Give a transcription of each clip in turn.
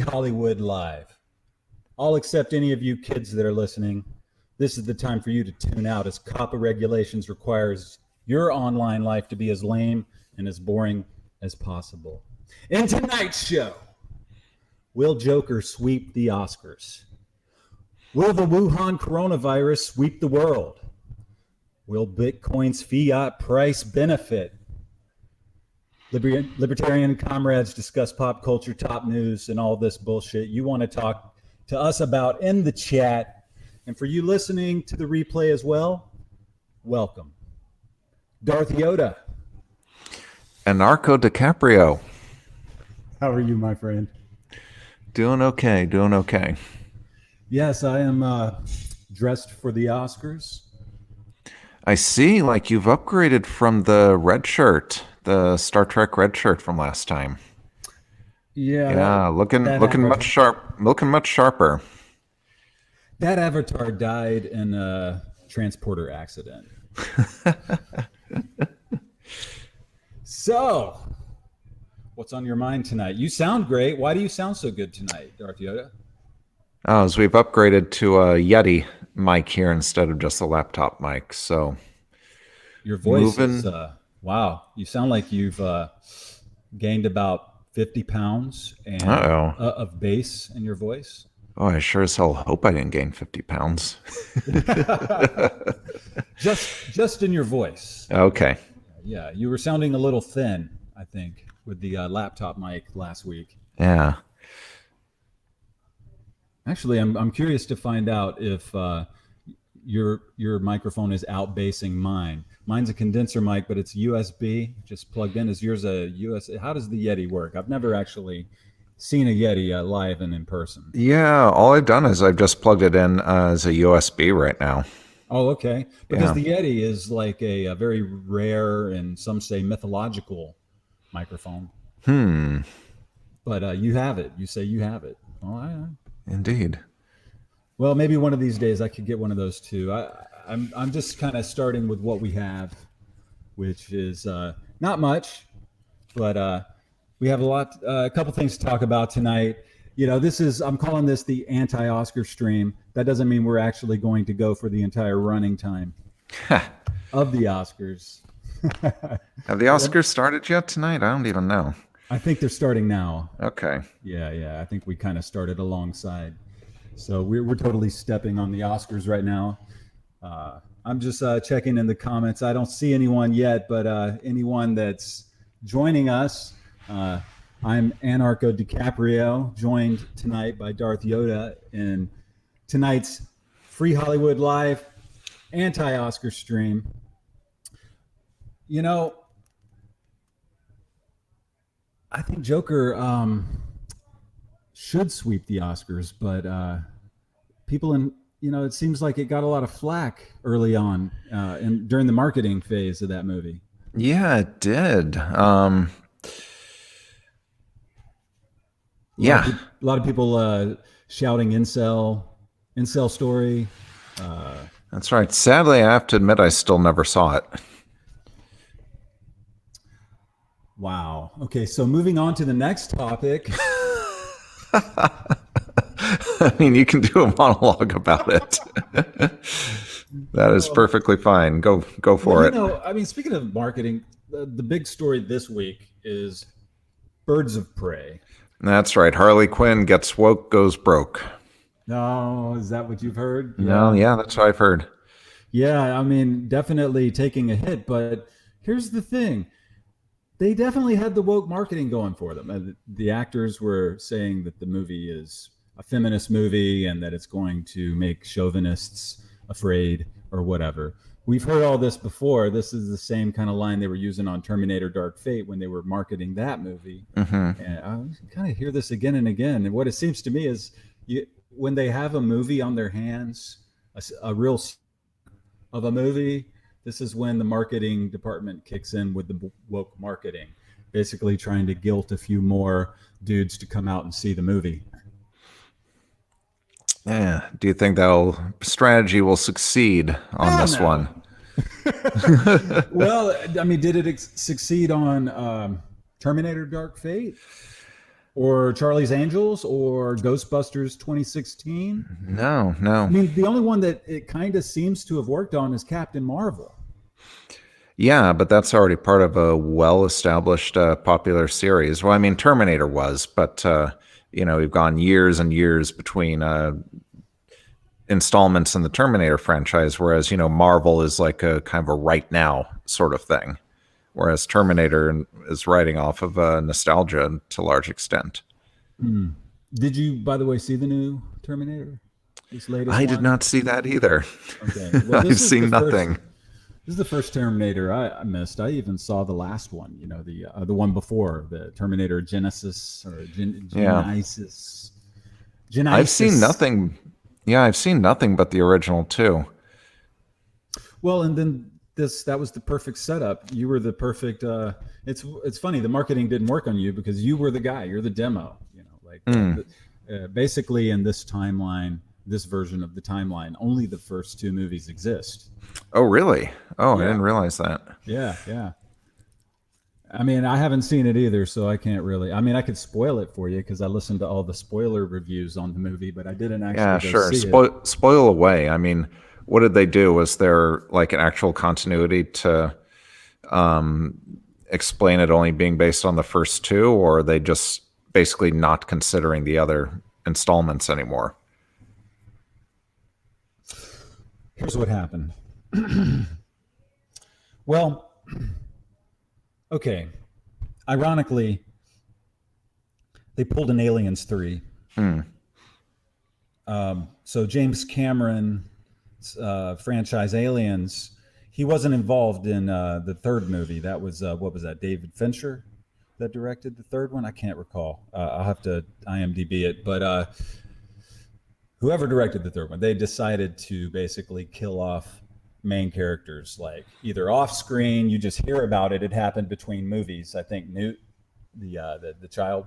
Hollywood Live. All except any of you kids that are listening. This is the time for you to tune out as COPPA regulations requires your online life to be as lame and as boring as possible. In tonight's show, will Joker sweep the Oscars? Will the Wuhan coronavirus sweep the world? Will Bitcoin's fiat price benefit? Libertarian comrades discuss pop culture, top news, and all this bullshit you want to talk to us about in the chat. And for you listening to the replay as well, welcome. Darth Yoda. Anarcho DiCaprio. How are you, my friend? Doing okay. Yes, I am dressed for the Oscars. I see, like you've upgraded from the red shirt, the Star Trek red shirt from last time. Yeah, looking much sharper. That avatar died in a transporter accident. So, what's on your mind tonight? You sound great. Why do you sound so good tonight, Darth Yoda? Oh, as we've upgraded to a Yeti mic here instead of just a laptop mic. So your voice is wow. You sound like you've gained about 50 pounds and of bass in your voice. Oh, I sure as hell hope I didn't gain 50 pounds. just in your voice. Okay. Yeah, you were sounding a little thin, I think, with the laptop mic last week. Yeah. Actually, I'm curious to find out if your microphone is outbassing mine. Mine's a condenser mic, but it's USB, just plugged in. Is yours a US? How does the Yeti work? I've never actually seen a Yeti live and in person. Yeah, all I've done is I've just plugged it in as a USB right now. Oh, okay. Because the Yeti is like a very rare and some say mythological microphone. But you have it. You say you have it. Oh, Indeed. Well, maybe one of these days I could get one of those too. I'm just kind of starting with what we have, which is not much, but we have a couple things to talk about tonight. You know, I'm calling this the anti-Oscar stream. That doesn't mean we're actually going to go for the entire running time of the Oscars. Have the Oscars started yet tonight? I don't even know. I think they're starting now. Okay. Yeah. I think we kind of started alongside. So we're totally stepping on the Oscars right now. I'm just checking in the comments. I don't see anyone yet, but anyone that's joining us, I'm Anarcho DiCaprio, joined tonight by Darth Yoda in tonight's Free Hollywood Live anti-Oscar stream. You know, I think Joker should sweep the Oscars, but it seems like it got a lot of flack early on and during the marketing phase of that movie. Yeah, it did. A lot of people shouting incel story. That's right. Sadly, I have to admit I still never saw it. Wow. Okay, so moving on to the next topic. I mean, you can do a monologue about it. That is perfectly fine. Go for it. I mean, speaking of marketing, the big story this week is Birds of Prey. That's right. Harley Quinn gets woke, goes broke. No, is that what you've heard? No, yeah, that's what I've heard. Yeah, I mean, definitely taking a hit, but here's the thing. They definitely had the woke marketing going for them. The actors were saying that the movie is a feminist movie and that it's going to make chauvinists afraid or whatever. We've heard all this before. This is the same kind of line they were using on Terminator Dark Fate when they were marketing that movie. Mm-hmm. And I kind of hear this again and again. And what it seems to me is when they have a movie on their hands, a real of a movie, this is when the marketing department kicks in with the woke marketing, basically trying to guilt a few more dudes to come out and see the movie. Yeah. Do you think that strategy will succeed on this one? Well, I mean, did it succeed on Terminator Dark Fate? or Charlie's Angels or Ghostbusters 2016. No. I mean, the only one that it kind of seems to have worked on is Captain Marvel. Yeah, but that's already part of a well-established popular series. Well, I mean, Terminator was, but we've gone years and years between installments in the Terminator franchise, whereas Marvel is like a kind of a right now sort of thing, whereas Terminator is riding off of nostalgia to a large extent. Did you, by the way, see the new Terminator? This latest I one? did not see that either. Okay. Well, I've seen nothing. This is the first Terminator I missed. I even saw the last one, the one before, the Terminator Genesis or Genesis. I've seen nothing. Yeah, I've seen nothing but the original too. Well, and then that was the perfect setup. You were the perfect. It's funny. The marketing didn't work on you because you were the guy. You're the demo. Basically in this timeline, this version of the timeline, only the first two movies exist. Oh, really? Oh, Yeah. I didn't realize that. Yeah. I mean, I haven't seen it either, so I can't really. I mean, I could spoil it for you because I listened to all the spoiler reviews on the movie, but I didn't actually go see it. Spoil away. I mean, what did they do? Was there like an actual continuity to explain it only being based on the first two, or are they just basically not considering the other installments anymore? Here's what happened. Well, okay. Ironically, they pulled an Aliens 3. So James Cameron's franchise Aliens, he wasn't involved in the third movie. That was, what was that, David Fincher that directed the third one? I can't recall. I'll have to IMDb it. But whoever directed the third one, they decided to basically kill off main characters, like either off screen, you just hear about it. It happened between movies. I think Newt, the child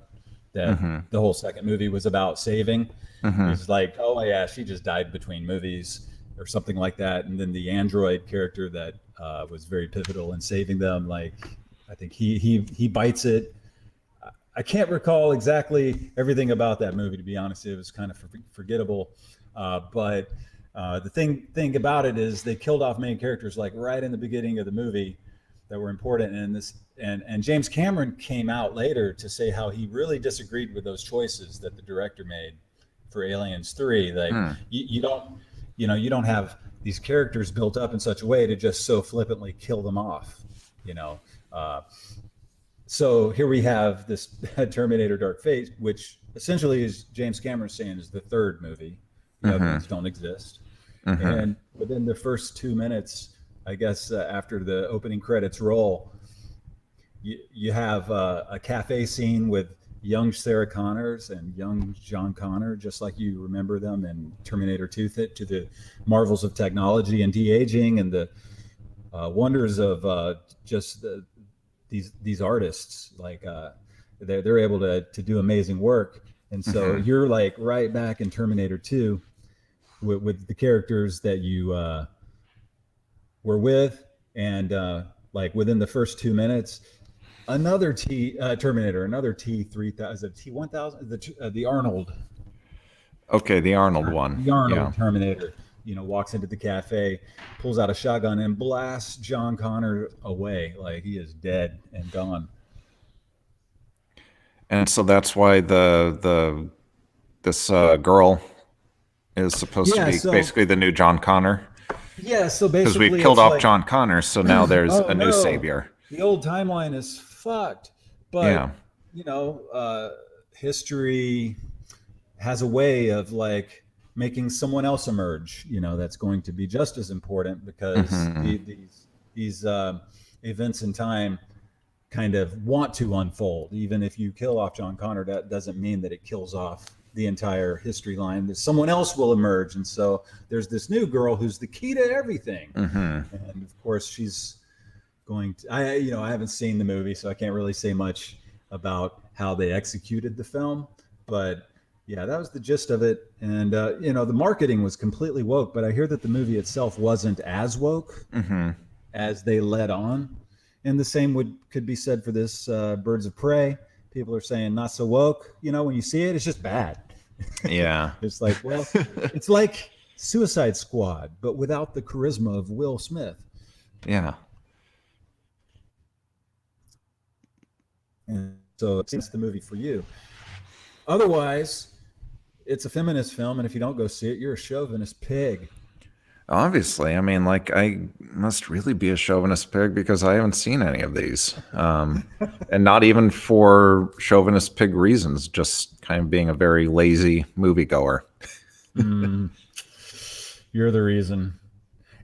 that the whole second movie was about saving, is like, oh yeah, she just died between movies or something like that. And then the android character that was very pivotal in saving them, like I think he bites it. I can't recall exactly everything about that movie, to be honest. It was kind of forgettable. But the thing about it is they killed off main characters like right in the beginning of the movie that were important. And James Cameron came out later to say how he really disagreed with those choices that the director made for Aliens 3. Like you don't have these characters built up in such a way to just so flippantly kill them off, So here we have this Terminator Dark Fate, which essentially is James Cameron saying is the third movie. The other ones don't exist. And within the first 2 minutes, I guess after the opening credits roll, you have a cafe scene with young Sarah Connors and young John Connor, just like you remember them in Terminator 2, to the marvels of technology and de-aging and the wonders of just these artists. Like they're able to do amazing work. And so you're like right back in Terminator 2 with the characters that you were with, and like within the first 2 minutes, another Terminator, another T-3000, T-1000, the Arnold. Okay, the Arnold one. The Arnold Terminator, walks into the cafe, pulls out a shotgun, and blasts John Connor away like he is dead and gone. And so that's why this girl is supposed to be basically the new John Connor. Yeah, so basically, because we've killed off John Connor, so now there's a new savior. The old timeline is fucked, but history has a way of like making someone else emerge. That's going to be just as important, because these events in time kind of want to unfold. Even if you kill off John Connor, that doesn't mean that it kills off the entire history line. That someone else will emerge, and so there's this new girl who's the key to everything. And of course, she's going to. I haven't seen the movie, so I can't really say much about how they executed the film. But yeah, that was the gist of it. And the marketing was completely woke, but I hear that the movie itself wasn't as woke as they led on. And the same could be said for this Birds of Prey. people are saying not so woke. You know, when you see it, it's just bad. Yeah. It's like, well, it's like Suicide Squad, but without the charisma of Will Smith. Yeah. And so it's the movie for you. Otherwise, it's a feminist film, and if you don't go see it, you're a chauvinist pig. Obviously, I mean, like, I must really be a chauvinist pig because I haven't seen any of these. And not even for chauvinist pig reasons, just kind of being a very lazy moviegoer. You're the reason.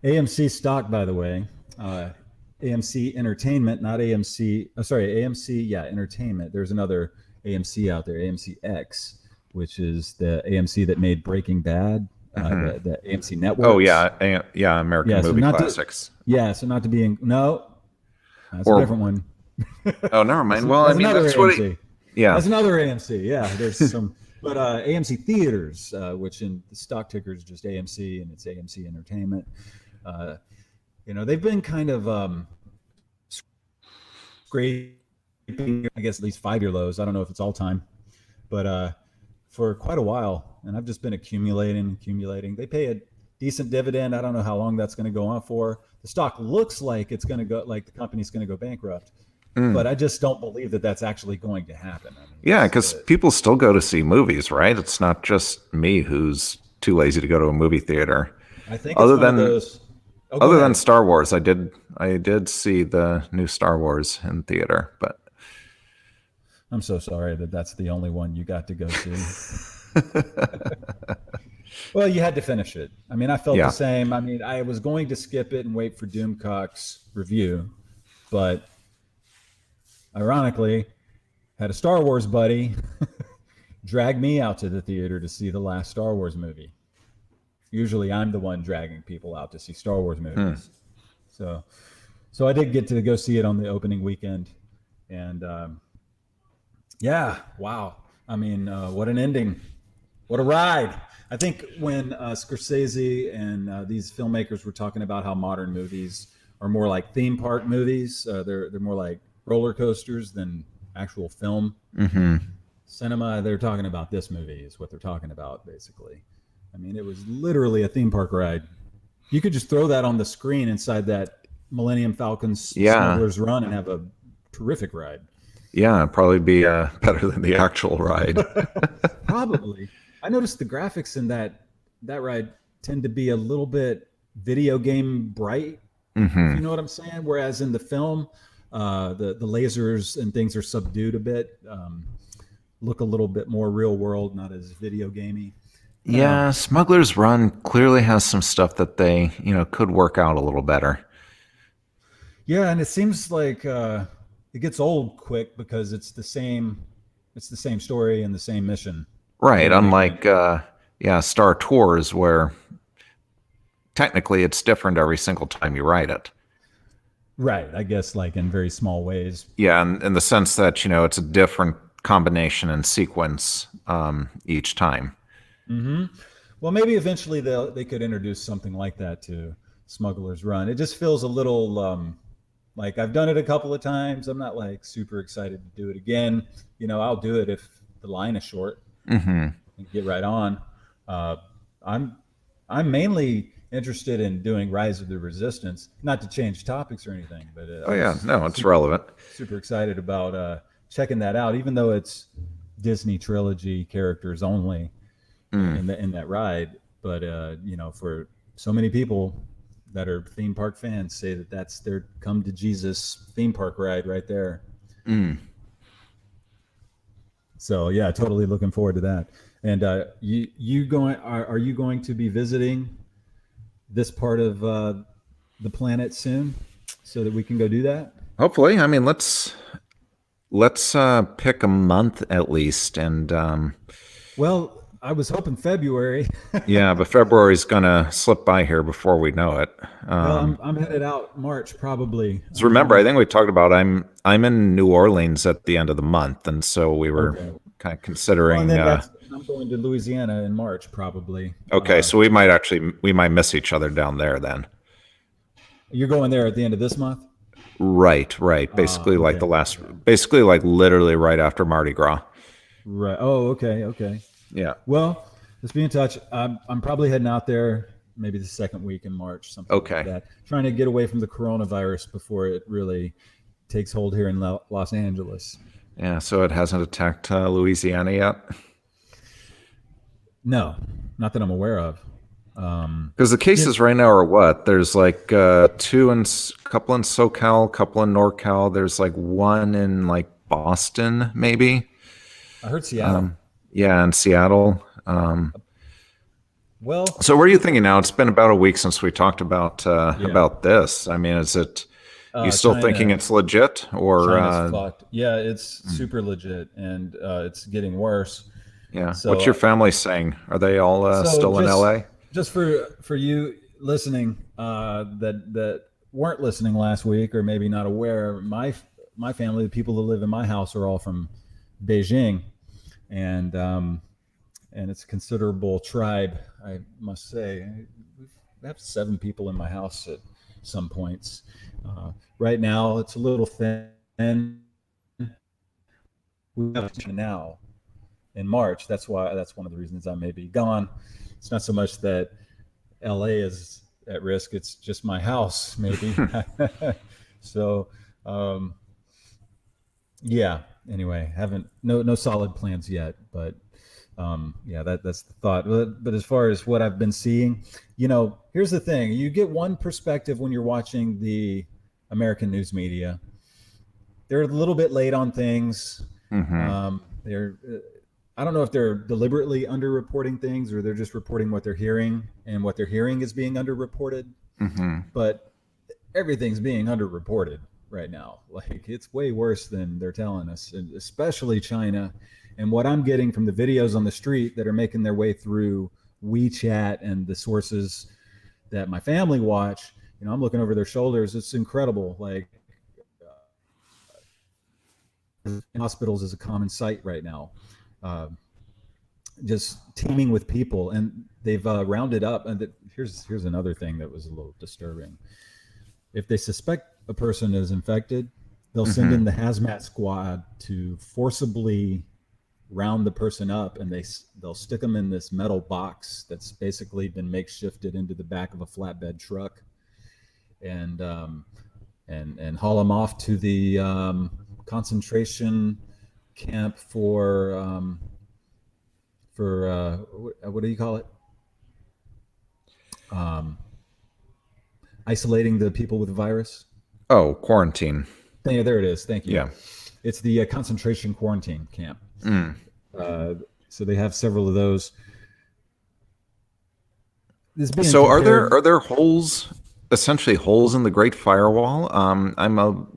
AMC stock, by the way, AMC Entertainment, not AMC. Oh, sorry, AMC, yeah, Entertainment. There's another AMC out there, AMC X, which is the AMC that made Breaking Bad. The AMC network. Oh yeah, American Movie Classics. So not to be that's a different one. Oh, never mind. Well, I mean, that's AMC. what. Yeah, that's another AMC. Yeah, there's some, but AMC Theaters, which in the stock ticker is just AMC, and it's AMC Entertainment. They've been kind of scraping, I guess, at least 5-year lows. I don't know if it's all time, but for quite a while. And I've just been accumulating. They pay a decent dividend. I don't know how long that's going to go on for. The stock looks like it's going to go, like the company's going to go bankrupt. But I just don't believe that that's actually going to happen. I mean, yeah, because people still go to see movies, right? It's not just me who's too lazy to go to a movie theater. I think other than Star Wars, I did see the new Star Wars in theater, but I'm so sorry that that's the only one you got to go see. Well, you had to finish it. I mean, I felt the same. I mean, I was going to skip it and wait for Doomcock's review, but ironically, had a Star Wars buddy drag me out to the theater to see the last Star Wars movie. Usually I'm the one dragging people out to see Star Wars movies. So I did get to go see it on the opening weekend. And wow. I mean, what an ending. What a ride. I think when Scorsese and these filmmakers were talking about how modern movies are more like theme park movies, they're more like roller coasters than actual film cinema. They're talking about this movie is what they're talking about, basically. I mean, it was literally a theme park ride. You could just throw that on the screen inside that Millennium Falcon's Smuggler's Run and have a terrific ride. Yeah, it'd probably be better than the actual ride. Probably. I noticed the graphics in that ride tend to be a little bit video game bright. You know what I'm saying? Whereas in the film, the lasers and things are subdued a bit, look a little bit more real world, not as video gamey. Yeah, Smuggler's Run clearly has some stuff that they, could work out a little better. Yeah, and it seems like it gets old quick because it's the same story and the same mission. Right, unlike Star Tours, where technically it's different every single time you ride it. Right, I guess like in very small ways. Yeah, in the sense that, it's a different combination and sequence each time. Well, maybe eventually they could introduce something like that to Smuggler's Run. It just feels a little like I've done it a couple of times. I'm not like super excited to do it again. I'll do it if the line is short and get right on. I'm mainly interested in doing Rise of the Resistance, not to change topics or anything, but it's relevant. Super excited about checking that out, even though it's Disney trilogy characters only in that ride. But for so many people that are theme park fans say that that's their come to Jesus theme park ride right there. So yeah, totally looking forward to that. And are you going to be visiting this part of the planet soon so that we can go do that? Hopefully. I mean, let's pick a month at least. And well, I was hoping February. Yeah, but February's gonna slip by here before we know it. Well, I'm headed out March probably. So remember, I think we talked about I'm in New Orleans at the end of the month, and so we were kind of considering. I'm going to Louisiana in March probably. Okay, so we might miss each other down there then. You're going there at the end of this month? Right. Basically, like Okay. basically, like literally right after Mardi Gras. Right. Oh, okay. Yeah. Well, let's be in touch. I'm probably heading out there maybe the second week in March, something like Okay. that. Trying to get away from the coronavirus before it really takes hold here in Los Angeles. Yeah. So it hasn't attacked Louisiana yet. No, not that I'm aware of. Because the You know, cases right now are what? There's like couple in SoCal, couple in NorCal. There's like one in like Boston, maybe. I heard Seattle. Yeah, in Seattle. Well, So what are you thinking now? It's been about a week since we talked yeah. about this. I mean, is it you still thinking China it's legit or China's fucked. Yeah, it's super legit, and it's getting worse. yeah? What's your So, family saying? Are they all so still in LA? just for you listening that weren't listening last week, or maybe not aware, my family, the people that live in my house, are all from Beijing, and it's a considerable tribe, I must say. We have 7 people in my house at some points. Right now, it's a little thin. We have now in March. That's one of the reasons I may be gone. It's not so much that LA is at risk; it's just my house, maybe. So, um, yeah. Anyway, haven't no solid plans yet, but yeah, that's the thought. But as far as what I've been seeing, here's the thing: you get one perspective when you're watching the American news media. They're a little bit late on things. Mm-hmm. They're I don't know if they're deliberately underreporting things, or they're just reporting what they're hearing, and what they're hearing is being underreported. Mm-hmm. But everything's being underreported right now. Like, it's way worse than they're telling us, and especially China. And what I'm getting from the videos on the street that are making their way through WeChat and the sources that my family watch, I'm looking over their shoulders. It's incredible. Like, hospitals is a common sight right now, uh, just teeming with people, and they've rounded up. And here's another thing that was a little disturbing. If they suspect a person is infected, they'll send Mm-hmm. in the hazmat squad to forcibly round the person up, and they'll stick them in this metal box that's basically been makeshifted into the back of a flatbed truck, and haul them off to the concentration camp for what do you call it? Isolating the people with the virus. Oh, quarantine. There it is. Thank you. Yeah. It's the concentration quarantine camp. Mm. So they have several of those. This being So compared, are there holes, essentially holes in the Great Firewall? I'm oh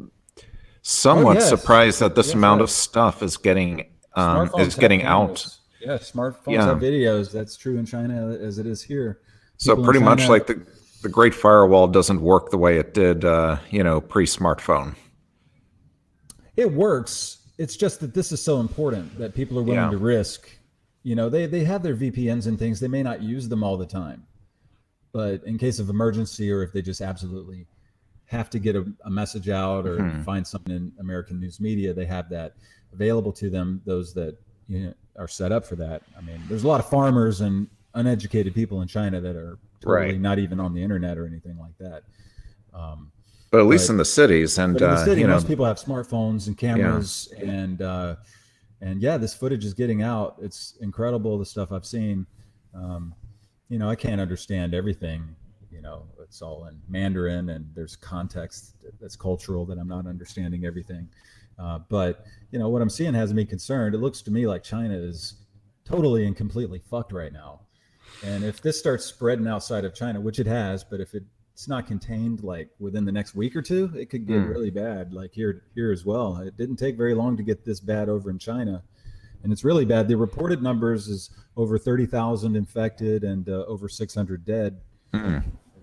somewhat yes, surprised that this amount of yes. stuff is Smartphones have getting out. cameras. Yeah, smartphones have Yeah. videos. That's true in China as it is here. So People in pretty much China, like the Great Firewall doesn't work the way it did, pre-smartphone. it works. It's just that this is so important that people are willing Yeah. to risk. They have their VPNs and things. They may not use them all the time, but in case of emergency, or if they just absolutely have to get a message out, or Hmm. find something in American news media, they have that available to them. Those that are set up for that. I mean, there's a lot of farmers and uneducated people in China that are totally Right. not even on the internet or anything like that. Um, But at least but in the cities, and but in the city, most people have smartphones and yeah. cameras, and yeah, this footage is getting out. It's incredible, the stuff I've seen. Um, I can't understand everything. It's all in Mandarin, and there's context that's cultural that I'm not understanding everything. But what I'm seeing has me concerned. It looks to me like China is totally and completely fucked right now. And if this starts spreading outside of China, which it has, but if it's not contained, like within the next week or two, it could get Mm. really bad, like here as well. It didn't take very long to get this bad over in China, and it's really bad. The reported numbers is over 30,000 infected and over 600 dead. Mm.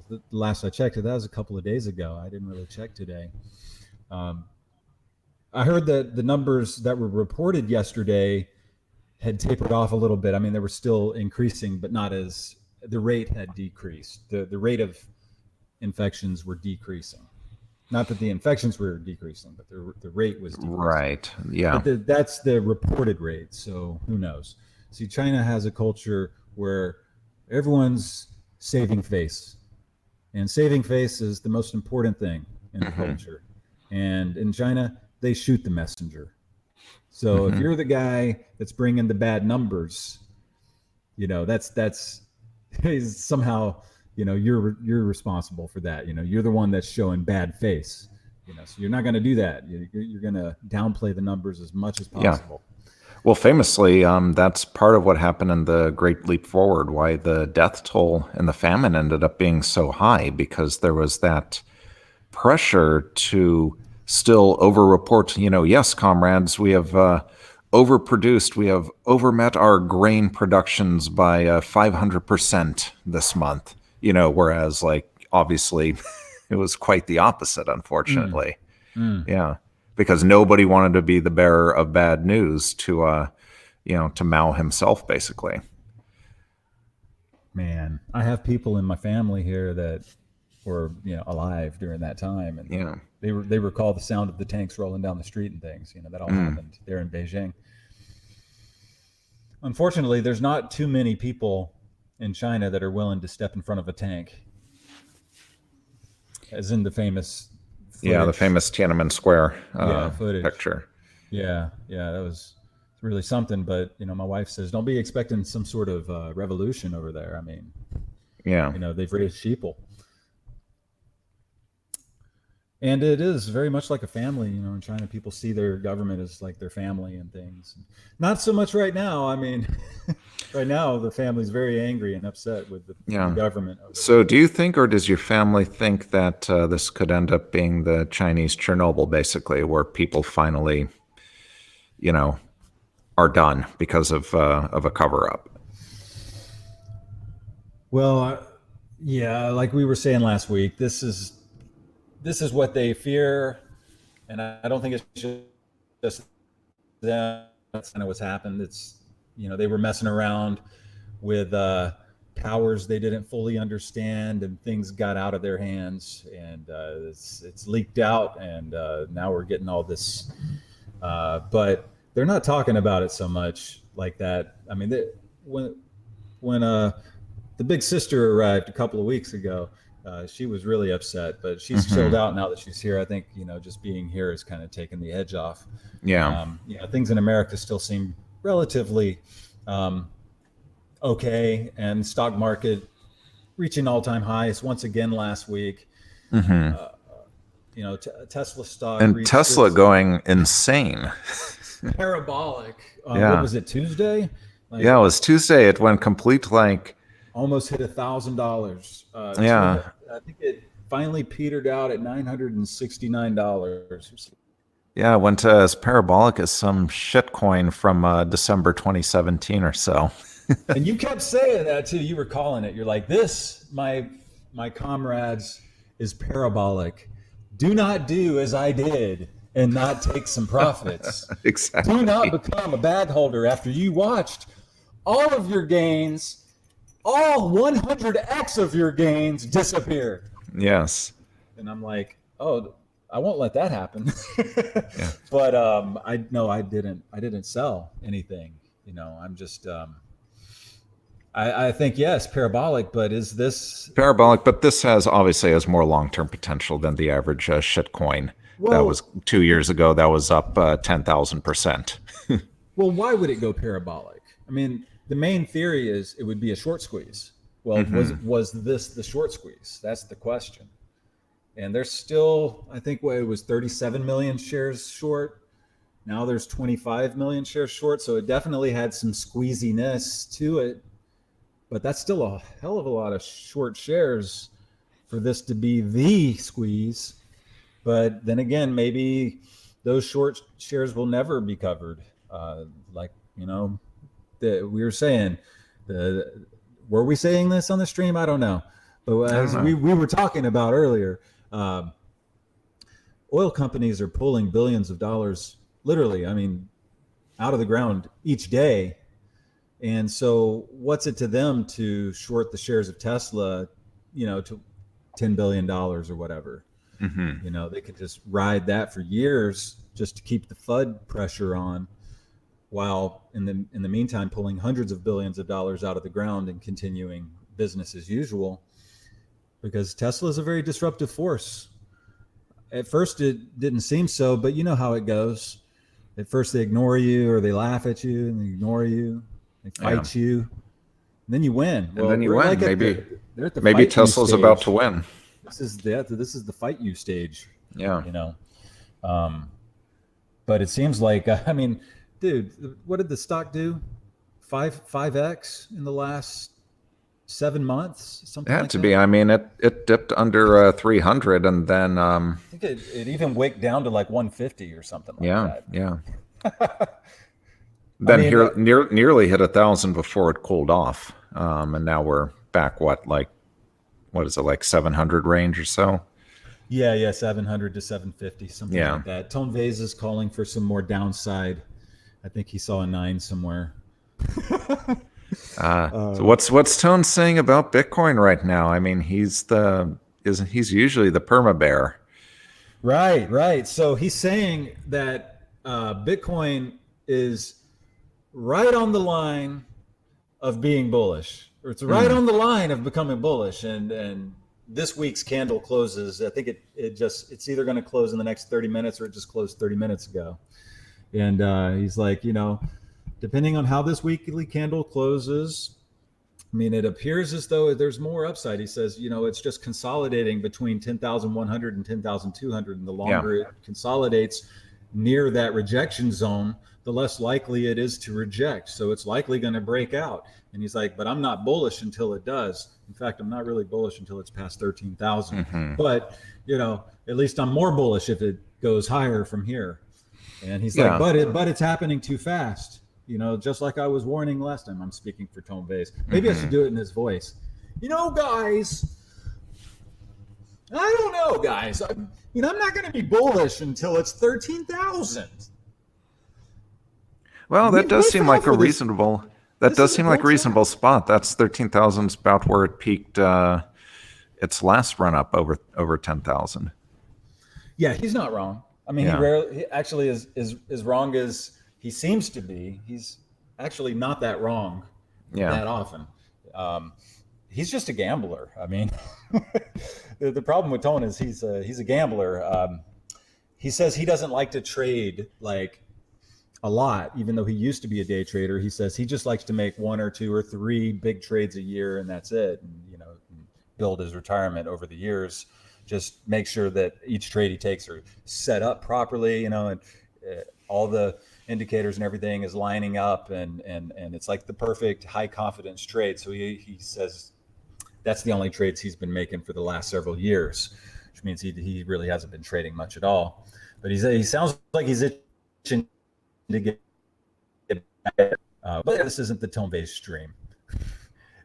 The last I checked, that was a couple of days ago. I didn't really check today. Um, I heard that the numbers that were reported yesterday had tapered off a little bit. I mean, they were still increasing, but not as the rate had decreased. The rate of infections were decreasing. Not that the infections were decreasing, but the rate was decreasing. Right. Yeah. But that's the reported rate. So who knows? See, China has a culture where everyone's saving face, and saving face is the most important thing in the culture. And in China, they shoot the messenger. So if you're the guy that's bringing the bad numbers, that's somehow, you're responsible for that. You're the one that's showing bad face. So you're not going to do that. You're going to downplay the numbers as much as possible. Yeah. Well, famously, that's part of what happened in the Great Leap Forward, why the death toll and the famine ended up being so high, because there was that pressure to still over-report, yes, comrades, we have overproduced, we have overmet our grain productions by 500% this month, whereas, like, obviously it was quite the opposite, unfortunately. Yeah, because nobody wanted to be the bearer of bad news to Mao himself, basically. Man, I have people in my family here that were alive during that time, and they recall the sound of the tanks rolling down the street and things. That all happened there in Beijing. Unfortunately, there's not too many people in China that are willing to step in front of a tank, as in the famous the famous Tiananmen Square footage. Picture. Yeah, that was really something. But my wife says, don't be expecting some sort of revolution over there. I mean, they've raised sheeple. And it is very much like a family, in China. People see their government as like their family and things. Not so much right now. I mean, right now the family's very angry and upset with the government. So do you think, or does your family think that this could end up being the Chinese Chernobyl, basically, where people finally, are done because of a cover-up? Well, like we were saying last week, this is what they fear, and I don't think it's just them. That's kind of what's happened. It's they were messing around with powers they didn't fully understand, and things got out of their hands, and it's leaked out, and now we're getting all this. But they're not talking about it so much like that. I mean, when the big sister arrived a couple of weeks ago. She was really upset, but she's chilled out now that she's here. I think, just being here is kind of taking the edge off. Yeah. Things in America still seem relatively okay, and stock market reaching all-time highs once again last week. Tesla stock. And Tesla going insane. Parabolic. What was it, Tuesday? It was Tuesday. It went complete, almost hit $1,000. I think it finally petered out at $969. Yeah, it went as parabolic as some shit coin from December 2017 or so. And you kept saying that too. You were calling it. You're like, this, my comrades, is parabolic. Do not do as I did and not take some profits. Exactly. Do not become a bag holder after you watched all of your gains, all 100x of your gains disappear. Yes. And I'm like, oh, I won't let that happen. But I didn't sell anything. I'm just I think, yes, parabolic, but is this parabolic? But this obviously has more long-term potential than the average shit coin. That was 2 years ago. That was up 10,000%. Well, why would it go parabolic? I mean, the main theory is it would be a short squeeze. Well, was this the short squeeze? That's the question. And there's still, I think, it was 37 million shares short. Now there's 25 million shares short. So it definitely had some squeeziness to it. But that's still a hell of a lot of short shares for this to be the squeeze. But then again, maybe those short shares will never be covered. We were saying, were we saying this on the stream? I don't know. But as we were talking about earlier, oil companies are pulling billions of dollars, literally, out of the ground each day. And so what's it to them to short the shares of Tesla, to $10 billion or whatever? Mm-hmm. You know, they could just ride that for years just to keep the FUD pressure on, while in the meantime pulling hundreds of billions of dollars out of the ground and continuing business as usual. Because Tesla is a very disruptive force. At first it didn't seem so, but you know how it goes. At first they ignore you, or they laugh at you, and they ignore you, they fight you, and then you win. And then you win. Like maybe fight Tesla's you about stage. to win. This is the fight you stage. Yeah. You know, but it seems like I mean, dude, what did the stock do? 5x in the last 7 months, something. It had like to that. be. I mean, it dipped under 300, and then I think it even wicked down to like 150 or something like that. Yeah. Then I mean, nearly hit 1,000 before it cooled off, and now we're back. What is it, like 700 range or so? Yeah, 700 to 750, something like that. Tone Vase is calling for some more downside. I think he saw a 9 somewhere. So what's Tone saying about Bitcoin right now? I mean, he's usually the perma bear. Right. So he's saying that Bitcoin is right on the line of being bullish, or it's right on the line of becoming bullish. And this week's candle closes. I think it's either going to close in the next 30 minutes or it just closed 30 minutes ago. And he's like, you know, depending on how this weekly candle closes, I mean, it appears as though there's more upside. He says, you know, it's just consolidating between 10,100 and 10,200. And the longer it consolidates near that rejection zone, the less likely it is to reject. So it's likely going to break out. And he's like, but I'm not bullish until it does. In fact, I'm not really bullish until it's past 13,000. Mm-hmm. But, you know, at least I'm more bullish if it goes higher from here. And he's like, but it's happening too fast. You know, just like I was warning last time. I'm speaking for Tone Vase. Maybe I should do it in his voice. You know, guys, I don't know, guys. I'm not going to be bullish until it's 13,000. Well, that does seem like a reasonable. That does seem like a reasonable spot. That's 13,000 is about where it peaked. Its last run up over 10,000. Yeah, he's not wrong. I mean, he actually is as wrong as he seems to be. He's actually not that wrong that often. He's just a gambler. I mean, the problem with Tone is he's a gambler. He says he doesn't like to trade like a lot, even though he used to be a day trader. He says he just likes to make 1 or 2 or 3 big trades a year, and that's it. And, you know, build his retirement over the years. Just make sure that each trade he takes are set up properly, you know, and all the indicators and everything is lining up, and it's like the perfect high confidence trade. So he says that's the only trades he's been making for the last several years, which means he really hasn't been trading much at all. But he sounds like he's itching to get but this isn't the Tone Vase stream.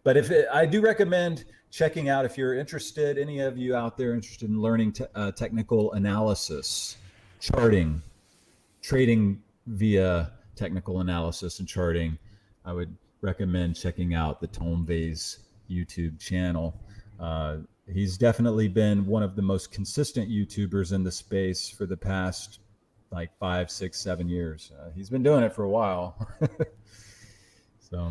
But I do recommend checking out, if you're interested, any of you out there interested in learning technical analysis, charting, trading via technical analysis and charting, I would recommend checking out the Tone Vase YouTube channel. He's definitely been one of the most consistent YouTubers in the space for the past like 5, 6, 7 years. He's been doing it for a while. So,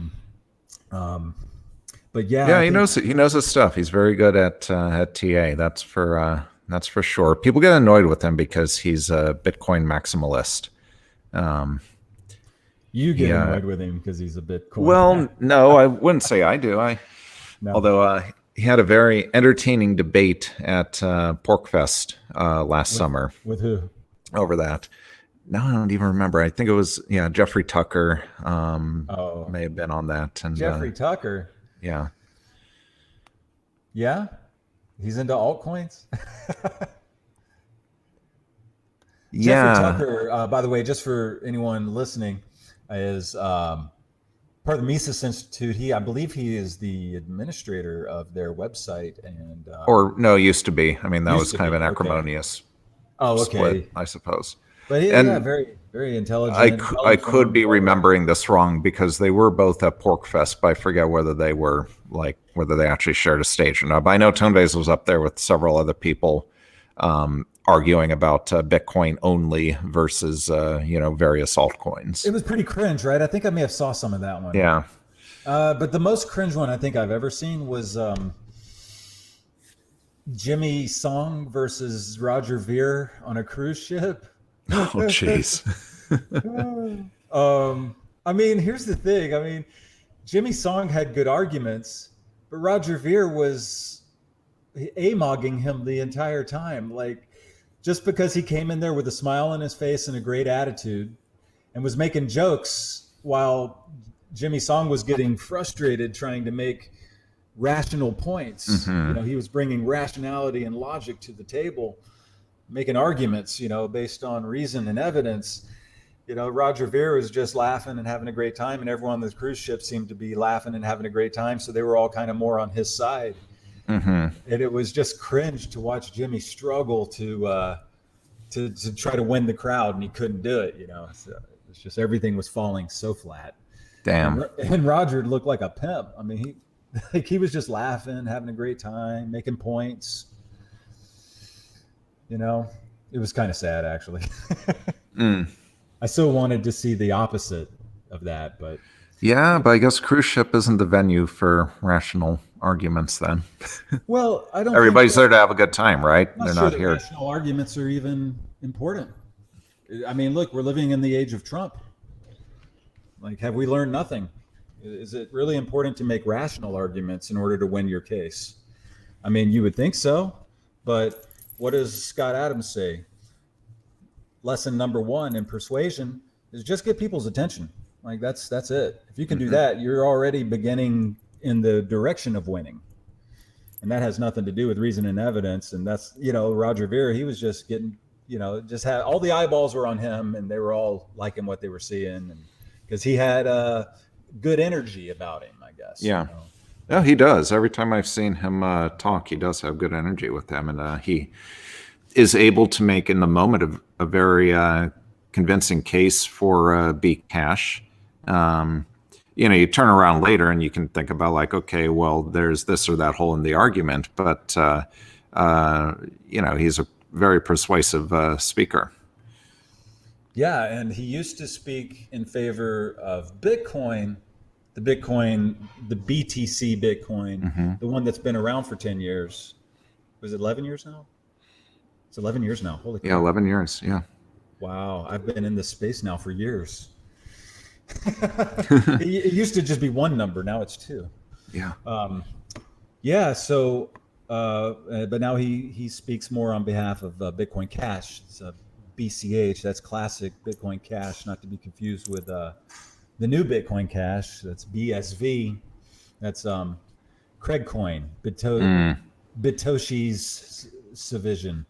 but he knows his stuff. He's very good at TA. That's for sure. People get annoyed with him because he's a Bitcoin maximalist. You get annoyed with him because he's a Bitcoin. Well, no, I wouldn't say I do. No. Although he had a very entertaining debate at PorkFest last summer. With who? Over that. No, I don't even remember. I think it was Jeffrey Tucker. May have been on that. And Jeffrey Tucker. Yeah. Yeah, he's into altcoins. Yeah. Jeffrey Tucker, by the way, just for anyone listening, is part of the Mises Institute. I believe he is the administrator of their website, and used to be. I mean, that was kind of an acrimonious split, I suppose. But he's very, very intelligent. I could be remembering this wrong because they were both at PorkFest, but I forget whether they actually shared a stage or not. But I know Tone Vase was up there with several other people arguing about Bitcoin only versus various altcoins. It was pretty cringe, right? I think I may have saw some of that one. Yeah. But the most cringe one I think I've ever seen was Jimmy Song versus Roger Ver on a cruise ship. Oh, jeez. I mean, here's the thing. I mean, Jimmy Song had good arguments, but Roger Ver was amogging him the entire time. Like, just because he came in there with a smile on his face and a great attitude and was making jokes while Jimmy Song was getting frustrated trying to make rational points. Mm-hmm. You know, he was bringing rationality and logic to the table, making arguments, based on reason and evidence. Roger Ver was just laughing and having a great time, and everyone on the cruise ship seemed to be laughing and having a great time. So they were all kind of more on his side. Mm-hmm. And it was just cringe to watch Jimmy struggle to try to win the crowd, and he couldn't do it. So it's just everything was falling so flat. Damn. And Roger looked like a pimp. I mean, he was just laughing, having a great time, making points. It was kind of sad, actually. I still wanted to see the opposite of that, but yeah, but I guess cruise ship isn't the venue for rational arguments then. Well, I don't. Everybody's there to have a good time, right? They're not here. Rational arguments are even important. I mean, look, we're living in the age of Trump. Like, have we learned nothing? Is it really important to make rational arguments in order to win your case? I mean, you would think so, but what does Scott Adams say? Lesson number 1 in persuasion is just get people's attention. Like, that's it. If you can do that, you're already beginning in the direction of winning. And that has nothing to do with reason and evidence. And that's, Roger Ver, he was just getting, just had all the eyeballs were on him, and they were all liking what they were seeing. And because he had good energy about him, I guess. Yeah. No, he does. Every time I've seen him talk, he does have good energy with them. And he is able to make in the moment a very convincing case for Bcash. You turn around later and you can think about like, okay, well, there's this or that hole in the argument, but he's a very persuasive speaker. Yeah, and he used to speak in favor of Bitcoin, the BTC Bitcoin, the one that's been around for 10 years. Was it 11 years now? It's 11 years now. Holy crap. Yeah, 11 years. Yeah. Wow. I've been in this space now for years. It used to just be one number. Now it's 2. Yeah. So, but now he speaks more on behalf of Bitcoin Cash. It's BCH. That's classic Bitcoin Cash, not to be confused with the new Bitcoin Cash. That's BSV. That's Craig Coin, Bitoshi's Civision.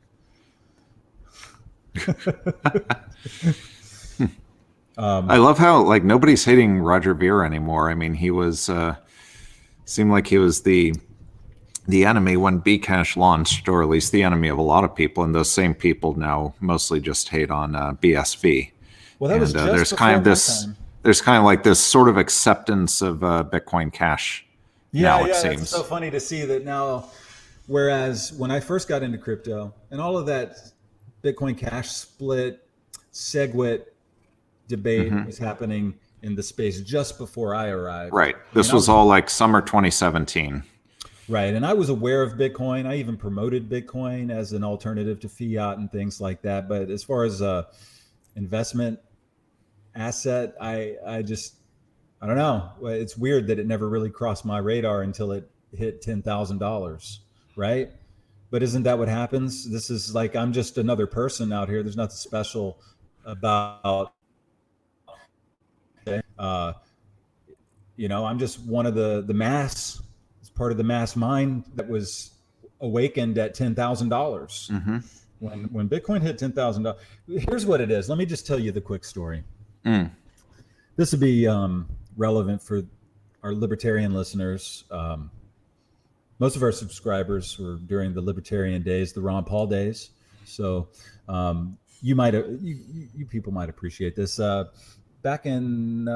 I love how like nobody's hating Roger Ver anymore. I mean, he was seemed like he was the enemy when Bcash launched, or at least the enemy of a lot of people, and those same people now mostly just hate on BSV. Well, that was just there's kind of this time. There's kind of like this sort of acceptance of Bitcoin Cash. Yeah, it seems. It's so funny to see that now. Whereas when I first got into crypto and all of that Bitcoin Cash split, SegWit debate was happening in the space just before I arrived. Right. This was all like summer 2017. Right. And I was aware of Bitcoin. I even promoted Bitcoin as an alternative to fiat and things like that. But as far as investment asset, I don't know. It's weird that it never really crossed my radar until it hit $10,000. Right. But isn't that what happens? This is like, I'm just another person out here. There's nothing special about, I'm just one of the mass. It's part of the mass mind that was awakened at $10,000. When Bitcoin hit $10,000. Here's what it is. Let me just tell you the quick story. This would be relevant for our libertarian listeners. Most of our subscribers were during the libertarian days, the Ron Paul days. So you people might appreciate this. Back in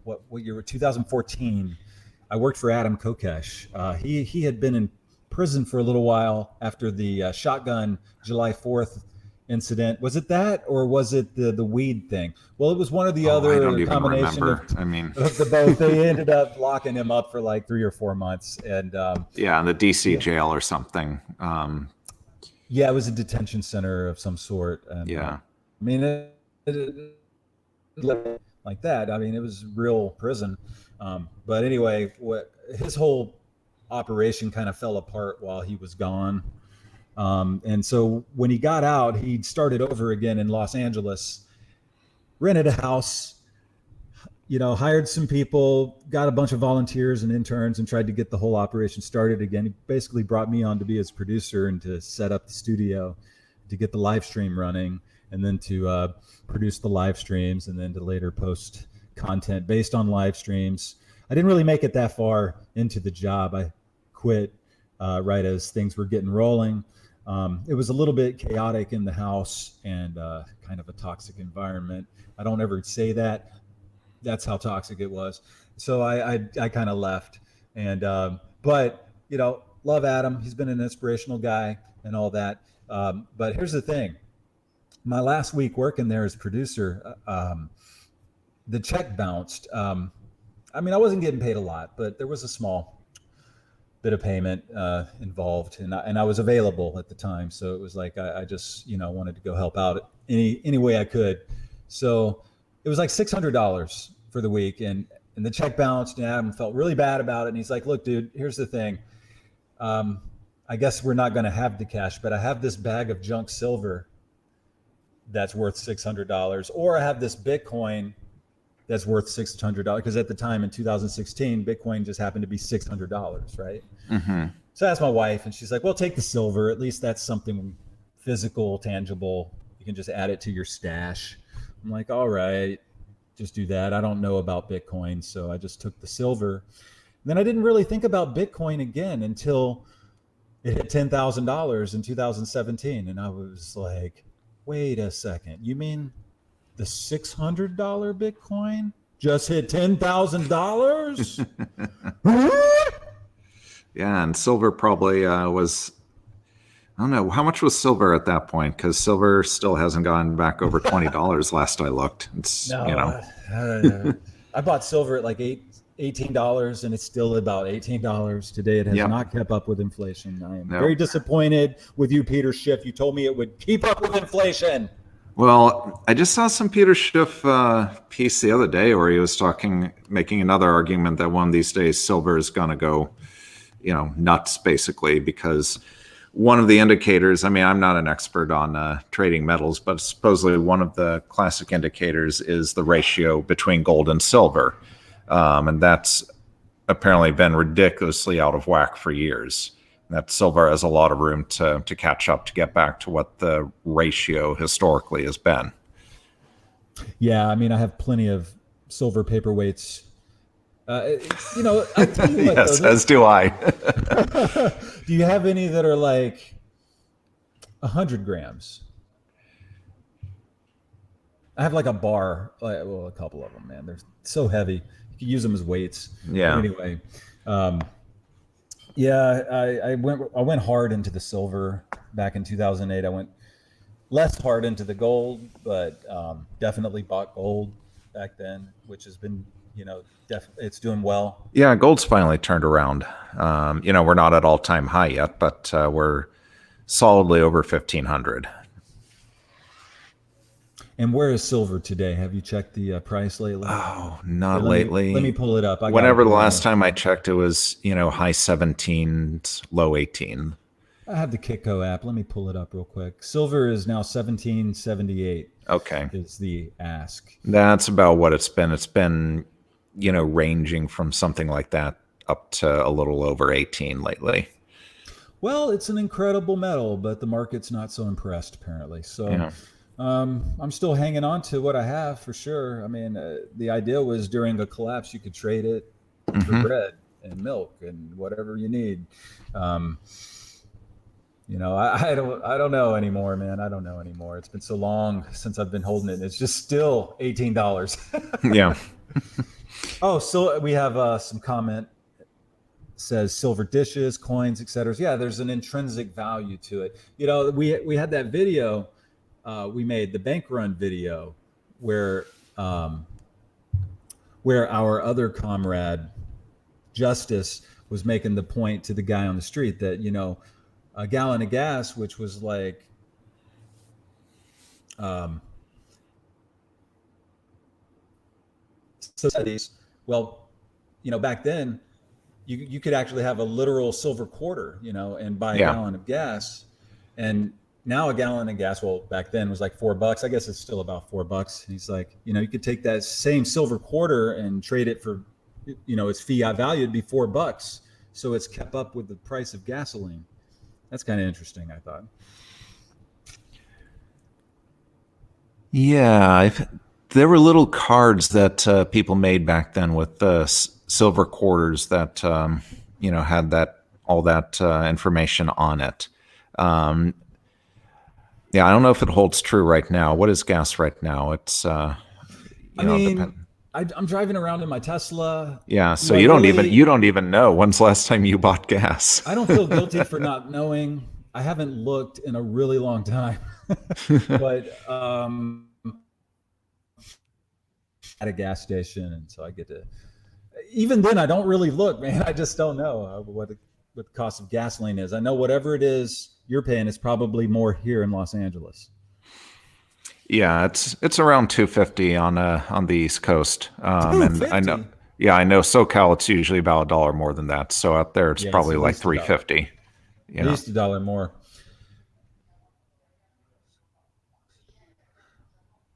what year? 2014. I worked for Adam Kokesh. He had been in prison for a little while after the shotgun July 4th incident. Was it that, or was it the weed thing? Well, it was one or the other. I don't even combination remember. I mean, of the both. They ended up locking him up for like 3 or 4 months, and yeah, in the DC jail or something. Yeah, it was a detention center of some sort. And, yeah. I mean, like that. I mean, it was real prison. But anyway, his whole operation kind of fell apart while he was gone. And so when he got out, he started over again in Los Angeles, rented a house, hired some people, got a bunch of volunteers and interns, and tried to get the whole operation started again. He basically brought me on to be his producer and to set up the studio, to get the live stream running, and then to produce the live streams, and then to later post content based on live streams. I didn't really make it that far into the job. I quit right as things were getting rolling. It was a little bit chaotic in the house and kind of a toxic environment. I don't ever say that. That's how toxic it was. So I kind of left. And but love Adam. He's been an inspirational guy and all that. But here's the thing. My last week working there as producer, the check bounced. I mean, I wasn't getting paid a lot, but there was a small bit of payment involved, and I was available at the time. So it was like I just wanted to go help out any way I could. So it was like $600 for the week, and the check bounced, and Adam felt really bad about it. And he's like, "Look, dude, here's the thing. I guess we're not going to have the cash, but I have this bag of junk silver that's worth $600, or I have this Bitcoin that's worth $600, because at the time in 2016, Bitcoin just happened to be $600, right?" Mm-hmm. So I asked my wife, and she's like, "Well, take the silver. At least that's something physical, tangible. You can just add it to your stash." I'm like, "All right, just do that." I don't know about Bitcoin, so I just took the silver. And then I didn't really think about Bitcoin again until it hit $10,000 in 2017, and I was like, "Wait a second, you mean the $600 Bitcoin just hit $10,000?" Yeah, and silver probably was, I don't know, how much was silver at that point? Because silver still hasn't gone back over $20 last I looked. It's, No, I bought silver at like $18, and it's still about $18 today. It has not kept up with inflation. I am very disappointed with you, Peter Schiff. You told me it would keep up with inflation. Well, I just saw some Peter Schiff piece the other day where he was making another argument that one of these days silver is going to go, nuts, basically, because one of the indicators, I mean, I'm not an expert on trading metals, but supposedly one of the classic indicators is the ratio between gold and silver. And that's apparently been ridiculously out of whack for years. That silver has a lot of room to catch up, to get back to what the ratio historically has been. Yeah, I mean, I have plenty of silver paperweights. I tell you what, yes, as do I. Do you have any that are like 100 grams? I have like a bar, a couple of them, man. They're so heavy. You can use them as weights. Yeah. But anyway, I went hard into the silver back in 2008. I went less hard into the gold, but definitely bought gold back then, which has been, it's doing well. Yeah, gold's finally turned around. We're not at all-time high yet, but we're solidly over 1,500. And where is silver today? Have you checked the price lately? Oh, not lately. Let me pull it up. Whenever the last time I checked, it was, high 17s, low 18. I have the Kitco app. Let me pull it up real quick. Silver is now 1778. Okay. Is the ask. That's about what it's been. It's been, ranging from something like that up to a little over 18 lately. Well, it's an incredible metal, but the market's not so impressed, apparently. So yeah. I'm still hanging on to what I have for sure. I mean, the idea was during a collapse, you could trade it for bread and milk and whatever you need. I don't know anymore, man. I don't know anymore. It's been so long since I've been holding it. It's just still $18. Yeah. Oh, so we have some comment. says silver dishes, coins, etc. Yeah, there's an intrinsic value to it. You know, we had that video we made, the bank run video, where our other comrade Justice was making the point to the guy on the street that, you know, a gallon of gas, which was like well, you know, back then you could actually have a literal silver quarter, you know, and buy a gallon of gas. And now a gallon of gas, well, back then was like $4. I guess it's still about $4. And he's like, you know, you could take that same silver quarter and trade it for, you know, its fiat value, it'd be $4. So it's kept up with the price of gasoline. That's kind of interesting, I thought. Yeah, there were little cards that people made back then with silver quarters that you know, had all that information on it. Yeah, I don't know if it holds true right now. What is gas right now? It's I mean, I'm driving around in my Tesla. Yeah, so you don't even know when's the last time you bought gas. I don't feel guilty for not knowing. I haven't looked in a really long time. But at a gas station, and so I get to, even then I don't really look, man. I just don't know what the cost of gasoline is. I know whatever it is you're paying is probably more here in Los Angeles. Yeah, it's around $2.50 on the East Coast, and I know SoCal it's usually about $1 more than that. So out there it's probably like $3.50. At least $1 more.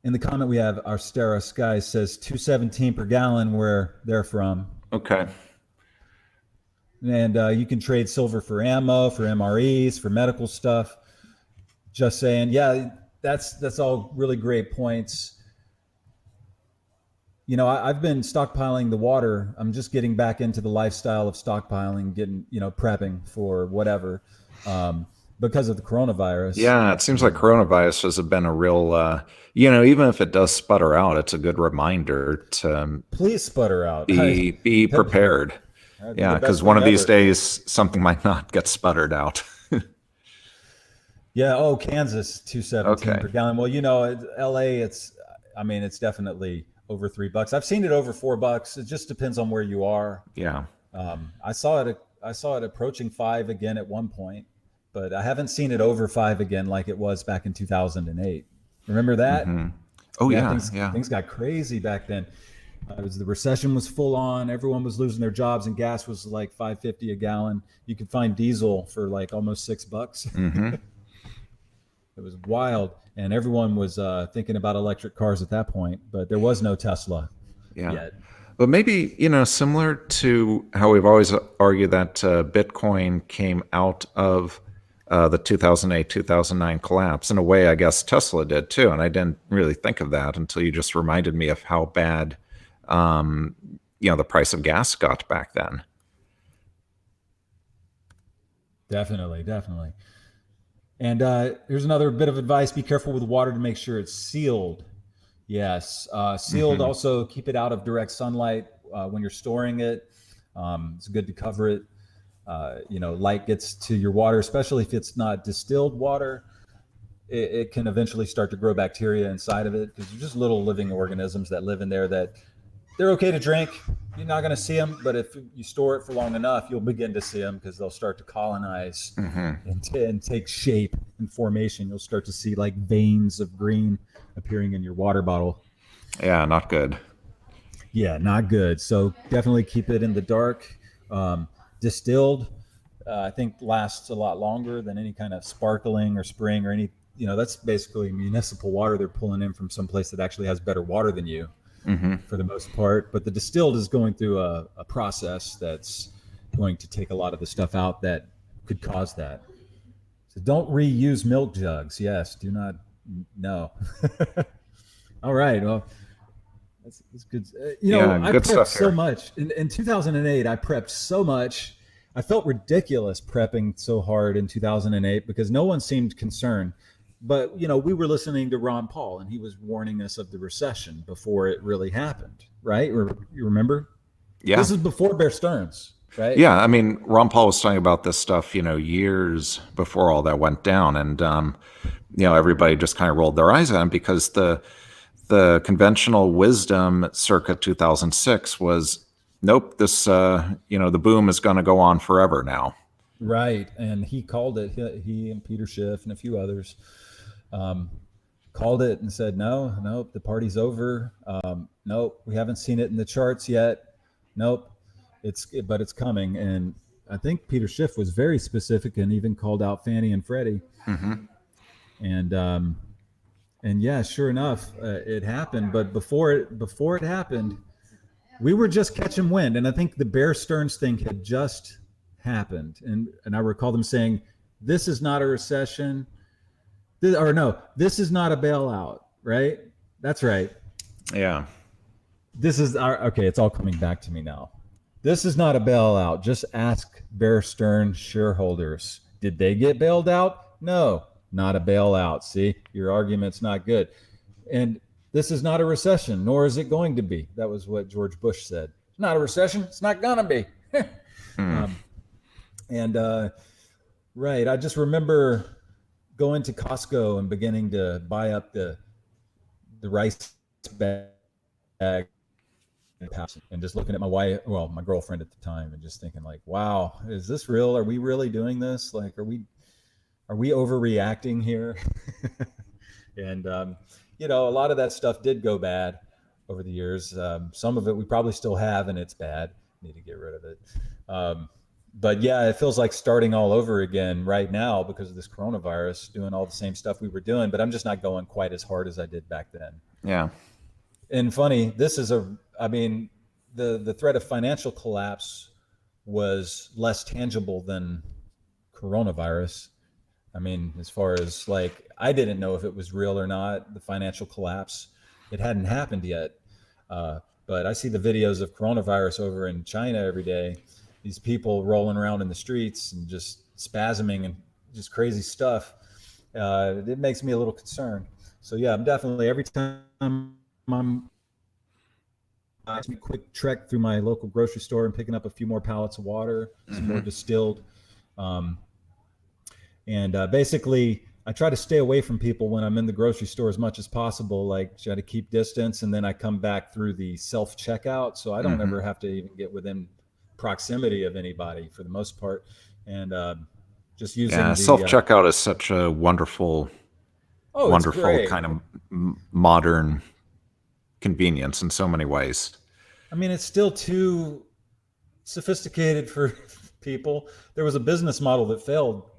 In the comment we have, Arstera Sky says $2.17 per gallon where they're from. Okay. And you can trade silver for ammo, for MREs, for medical stuff. Just saying, yeah, that's all really great points. You know, I've been stockpiling the water. I'm just getting back into the lifestyle of stockpiling, getting, you know, prepping for whatever. Because of the coronavirus. Yeah, it seems like coronavirus has been a real, you know, even if it does sputter out, it's a good reminder to please sputter out. Be prepared. Yeah, because one of these days something might not get sputtered out. Yeah. Oh, Kansas, $2.17 per gallon. Well, you know, LA, it's definitely over $3. I've seen it over $4. It just depends on where you are. Yeah. I saw it approaching $5 again at one point. But I haven't seen it over $5 again like it was back in 2008. Remember that? Mm-hmm. Oh yeah, things got crazy back then. The recession was full on. Everyone was losing their jobs, and gas was like $5.50 a gallon. You could find diesel for like almost $6. Mm-hmm. It was wild, and everyone was thinking about electric cars at that point. But there was no Tesla yet. But maybe, you know, similar to how we've always argued that Bitcoin came out of the 2008-2009 collapse. In a way, I guess Tesla did too, and I didn't really think of that until you just reminded me of how bad, you know, the price of gas got back then. Definitely. And here's another bit of advice: be careful with water to make sure it's sealed. Yes, sealed. Mm-hmm. Also, keep it out of direct sunlight when you're storing it. It's good to cover it. You know, light gets to your water, especially if it's not distilled water. It can eventually start to grow bacteria inside of it because they're just little living organisms that live in there that they're okay to drink. You're not going to see them, but if you store it for long enough, you'll begin to see them because they'll start to colonize and take shape and formation. You'll start to see like veins of green appearing in your water bottle. Yeah, not good. Yeah, not good. So definitely keep it in the dark. Distilled, I think lasts a lot longer than any kind of sparkling or spring or any, you know, that's basically municipal water they're pulling in from some place that actually has better water than you for the most part. But the distilled is going through a process that's going to take a lot of the stuff out that could cause that. So don't reuse milk jugs. Yes, do not. No. All right. Well, that's good. You know, I prepped so much. In 2008, I prepped so much. I felt ridiculous prepping so hard in 2008 because no one seemed concerned. But, you know, we were listening to Ron Paul, and he was warning us of the recession before it really happened, right? You remember? Yeah. This is before Bear Stearns. right? Yeah, I mean, Ron Paul was talking about this stuff, years before all that went down, and everybody just kind of rolled their eyes at him because the conventional wisdom circa 2006 was, nope, this the boom is going to go on forever now. Right, and he called it. He and Peter Schiff and a few others called it and said, nope, the party's over. Nope, we haven't seen it in the charts yet. Nope, but it's coming. And I think Peter Schiff was very specific and even called out Fannie and Freddie. Mm-hmm. And yeah, sure enough, it happened. But before it happened, we were just catching wind. And I think the Bear Stearns thing had just happened. And I recall them saying, this is not a recession. This is not a bailout, right? That's right. Yeah. Okay, it's all coming back to me now. This is not a bailout. Just ask Bear Stearns shareholders. Did they get bailed out? No, not a bailout. See, your argument's not good. And this is not a recession, nor is it going to be. That was what George Bush said. It's not a recession. It's not gonna be. Right. I just remember going to Costco and beginning to buy up the rice bag and just looking at my girlfriend at the time and just thinking like, wow, is this real? Are we really doing this? Like, are we overreacting here? And, a lot of that stuff did go bad over the years. Some of it we probably still have, and it's bad. Need to get rid of it. But yeah, it feels like starting all over again right now because of this coronavirus, doing all the same stuff we were doing, but I'm just not going quite as hard as I did back then. Yeah. And funny, the threat of financial collapse was less tangible than coronavirus. I mean, as far as like, I didn't know if it was real or not, the financial collapse. It hadn't happened yet. But I see the videos of coronavirus over in China every day. These people rolling around in the streets and just spasming and just crazy stuff. It makes me a little concerned. So yeah, I'm definitely, every time I'm a quick trek through my local grocery store and picking up a few more pallets of water, some more distilled. Basically, I try to stay away from people when I'm in the grocery store as much as possible, like try to keep distance. And then I come back through the self-checkout. So I don't ever have to even get within proximity of anybody for the most part. And just using self-checkout is such a wonderful kind of modern convenience in so many ways. I mean, it's still too sophisticated for people. There was a business model that failed,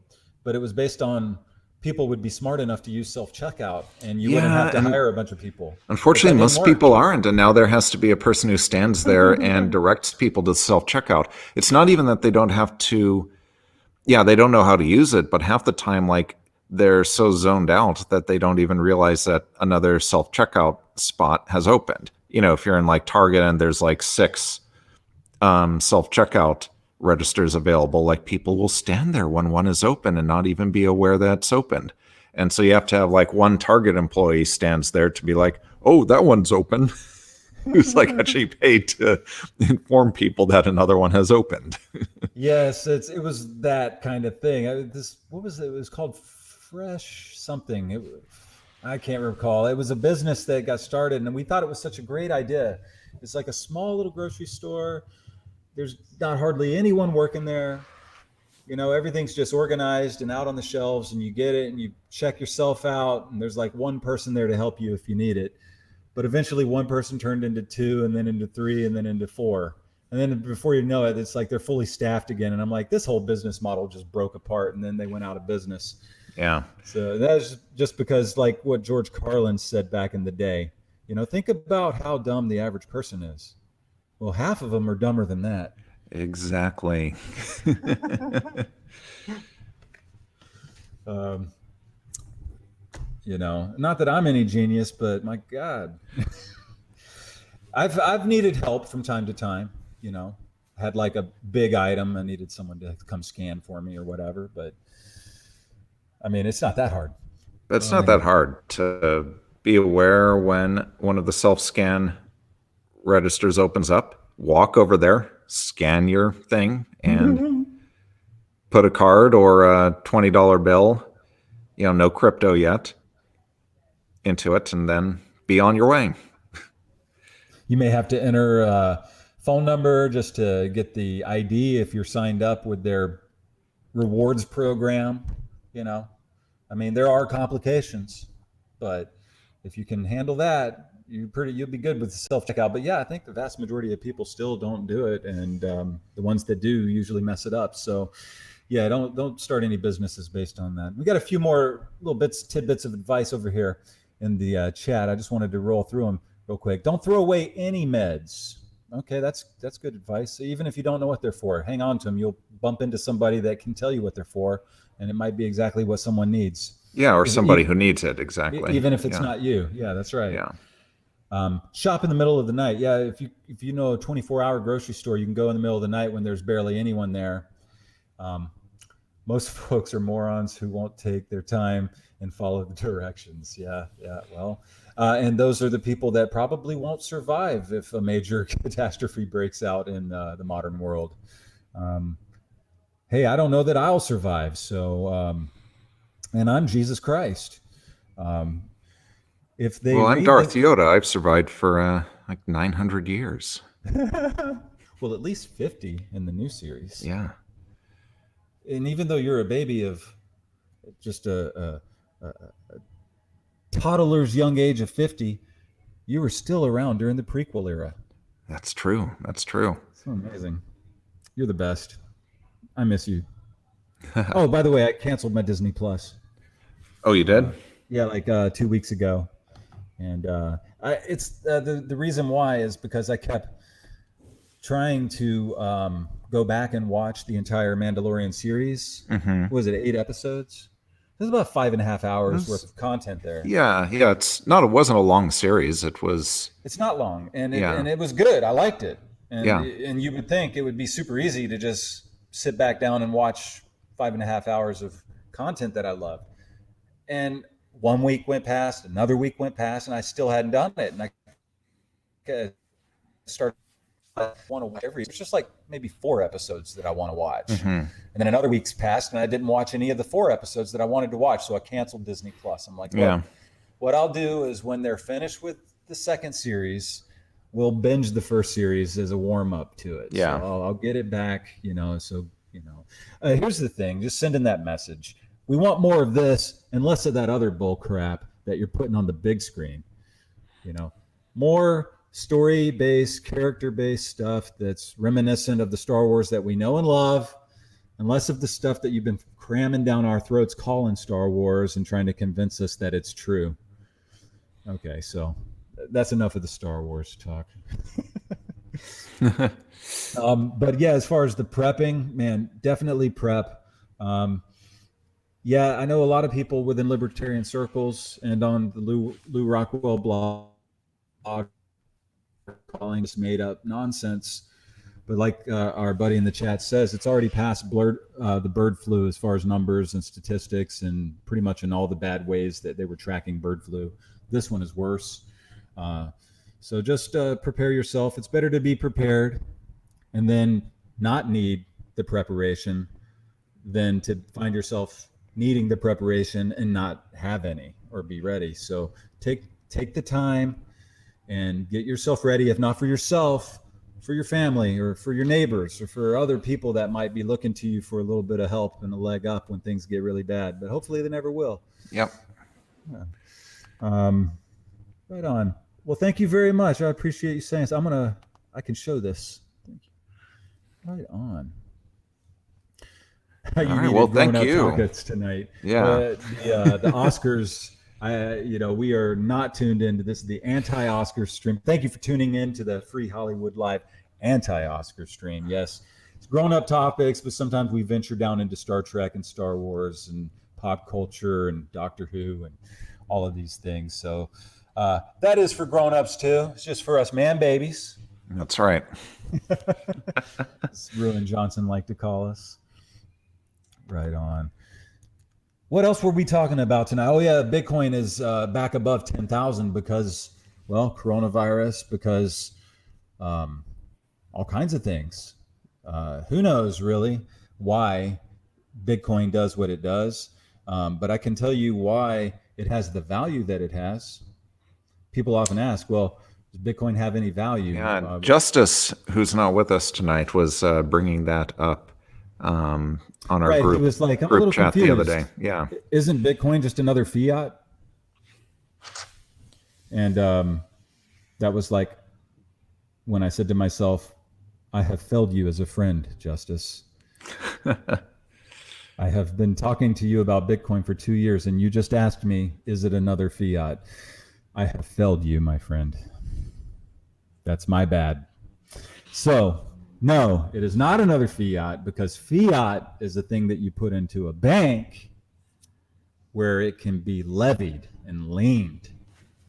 but it was based on people would be smart enough to use self-checkout, and you wouldn't have to hire a bunch of people. Unfortunately, most people aren't, and now there has to be a person who stands there and directs people to self-checkout. It's not even that they don't have to, they don't know how to use it, but half the time, like, they're so zoned out that they don't even realize that another self-checkout spot has opened. If you're in like Target and there's like 6 self-checkout registers available, like people will stand there when one is open and not even be aware that it's opened. And so you have to have like one Target employee stands there to be like, oh, that one's open. Who's like actually paid to inform people that another one has opened. Yes, it was that kind of thing. What was it? It was called Fresh something. I can't recall. It was a business that got started, and we thought it was such a great idea. It's like a small little grocery store. There's not hardly anyone working there. Everything's just organized and out on the shelves, and you get it and you check yourself out, and there's like one person there to help you if you need it. But eventually one person turned into 2, and then into 3, and then into 4. And then before you know it, it's like they're fully staffed again. And I'm like, this whole business model just broke apart, and then they went out of business. Yeah. So that's just because, like what George Carlin said back in the day, think about how dumb the average person is. Well, half of them are dumber than that. Exactly. Not that I'm any genius, but my God, I've needed help from time to time. Had like a big item, I needed someone to come scan for me or whatever. But I mean, it's not that hard. It's not that hard to be aware when one of the self-scan registers opens up. Walk over there, scan your thing and put a card or a $20 bill, no crypto yet, into it, and then be on your way. You may have to enter a phone number just to get the ID if you're signed up with their rewards program. I mean, there are complications, but if you can handle that, you'll be good with self-checkout. But yeah, I think the vast majority of people still don't do it, and the ones that do usually mess it up. So yeah, don't start any businesses based on that. We got a few more little tidbits of advice over here in the chat. I just wanted to roll through them real quick. Don't throw away any meds. Okay, that's good advice. So even if you don't know what they're for, hang on to them. You'll bump into somebody that can tell you what they're for, and it might be exactly what someone needs. Yeah, or somebody who needs it, exactly. Even if it's not you. Yeah, that's right. Yeah. Shop in the middle of the night. Yeah, if you know a 24-hour grocery store, you can go in the middle of the night when there's barely anyone there. Most folks are morons who won't take their time and follow the directions. Yeah. Well, and those are the people that probably won't survive if a major catastrophe breaks out in the modern world. Hey, I don't know that I'll survive. So, and I'm Jesus Christ. I'm Darth Yoda. I've survived for like 900 years. Well, at least 50 in the new series. Yeah. And even though you're a baby of just a toddler's young age of 50, you were still around during the prequel era. That's true. So amazing. You're the best. I miss you. Oh, by the way, I canceled my Disney Plus. Oh, you did? Yeah, like 2 weeks ago. And it's the reason why is because I kept trying to go back and watch the entire Mandalorian series. Mm-hmm. What was it, 8 episodes? There's about 5.5 hours worth of content there. Yeah. It wasn't a long series. It's not long, and it was good. I liked it. And yeah. And you would think it would be super easy to just sit back down and watch 5.5 hours of content that I loved. And 1 week went past, another week went past, and I still hadn't done it. And I started want to watch it's just like maybe 4 episodes that I want to watch. Mm-hmm. And then another week's passed and I didn't watch any of the 4 episodes that I wanted to watch. So I canceled Disney Plus. I'm like, look, what I'll do is when they're finished with the second series, we'll binge the first series as a warm up to it. Yeah. So I'll get it back, so, here's the thing, just send in that message. We want more of this and less of that other bull crap that you're putting on the big screen, more story-based, character-based stuff that's reminiscent of the Star Wars that we know and love, and less of the stuff that you've been cramming down our throats calling Star Wars and trying to convince us that it's true. Okay, so that's enough of the Star Wars talk. But yeah, as far as the prepping, man, definitely prep. Yeah, I know a lot of people within libertarian circles and on the Lou Rockwell blog calling this made up nonsense, but like our buddy in the chat says, it's already past the bird flu as far as numbers and statistics, and pretty much in all the bad ways that they were tracking bird flu. This one is worse. So just prepare yourself. It's better to be prepared and then not need the preparation than to find yourself needing the preparation and not have any or be ready. So take the time and get yourself ready, if not for yourself, for your family or for your neighbors or for other people that might be looking to you for a little bit of help and a leg up when things get really bad. But hopefully they never will. Yep. Yeah. Right on. Well, thank you very much. I appreciate you saying this. I can show this. Thank you. Right on. All right. Well, thank you. Tonight. Yeah. The Oscars. We are not tuned into this. The anti-Oscar stream. Thank you for tuning in to the Free Hollywood Live anti-Oscar stream. Yes, it's grown-up topics, but sometimes we venture down into Star Trek and Star Wars and pop culture and Doctor Who and all of these things. So that is for grown-ups too. It's just for us man babies. That's right. As Ruin Johnson like to call us. Right on. What else were we talking about tonight? Oh yeah, Bitcoin is back above 10,000 because, well, coronavirus, because all kinds of things. Who knows really why Bitcoin does what it does, but I can tell you why it has the value that it has. People often ask, well, does Bitcoin have any value? Yeah, Justice, who's not with us tonight, was bringing that up on our right. group, He was like, I'm a group little chat confused. the other day. Yeah. Isn't Bitcoin just another fiat? And that was like when I said to myself, I have failed you as a friend, Justice. I have been talking to you about Bitcoin for 2 years, and you just asked me, is it another fiat? I have failed you, my friend. That's my bad. So, no, it is not another fiat, because fiat is a thing that you put into a bank where it can be levied and liened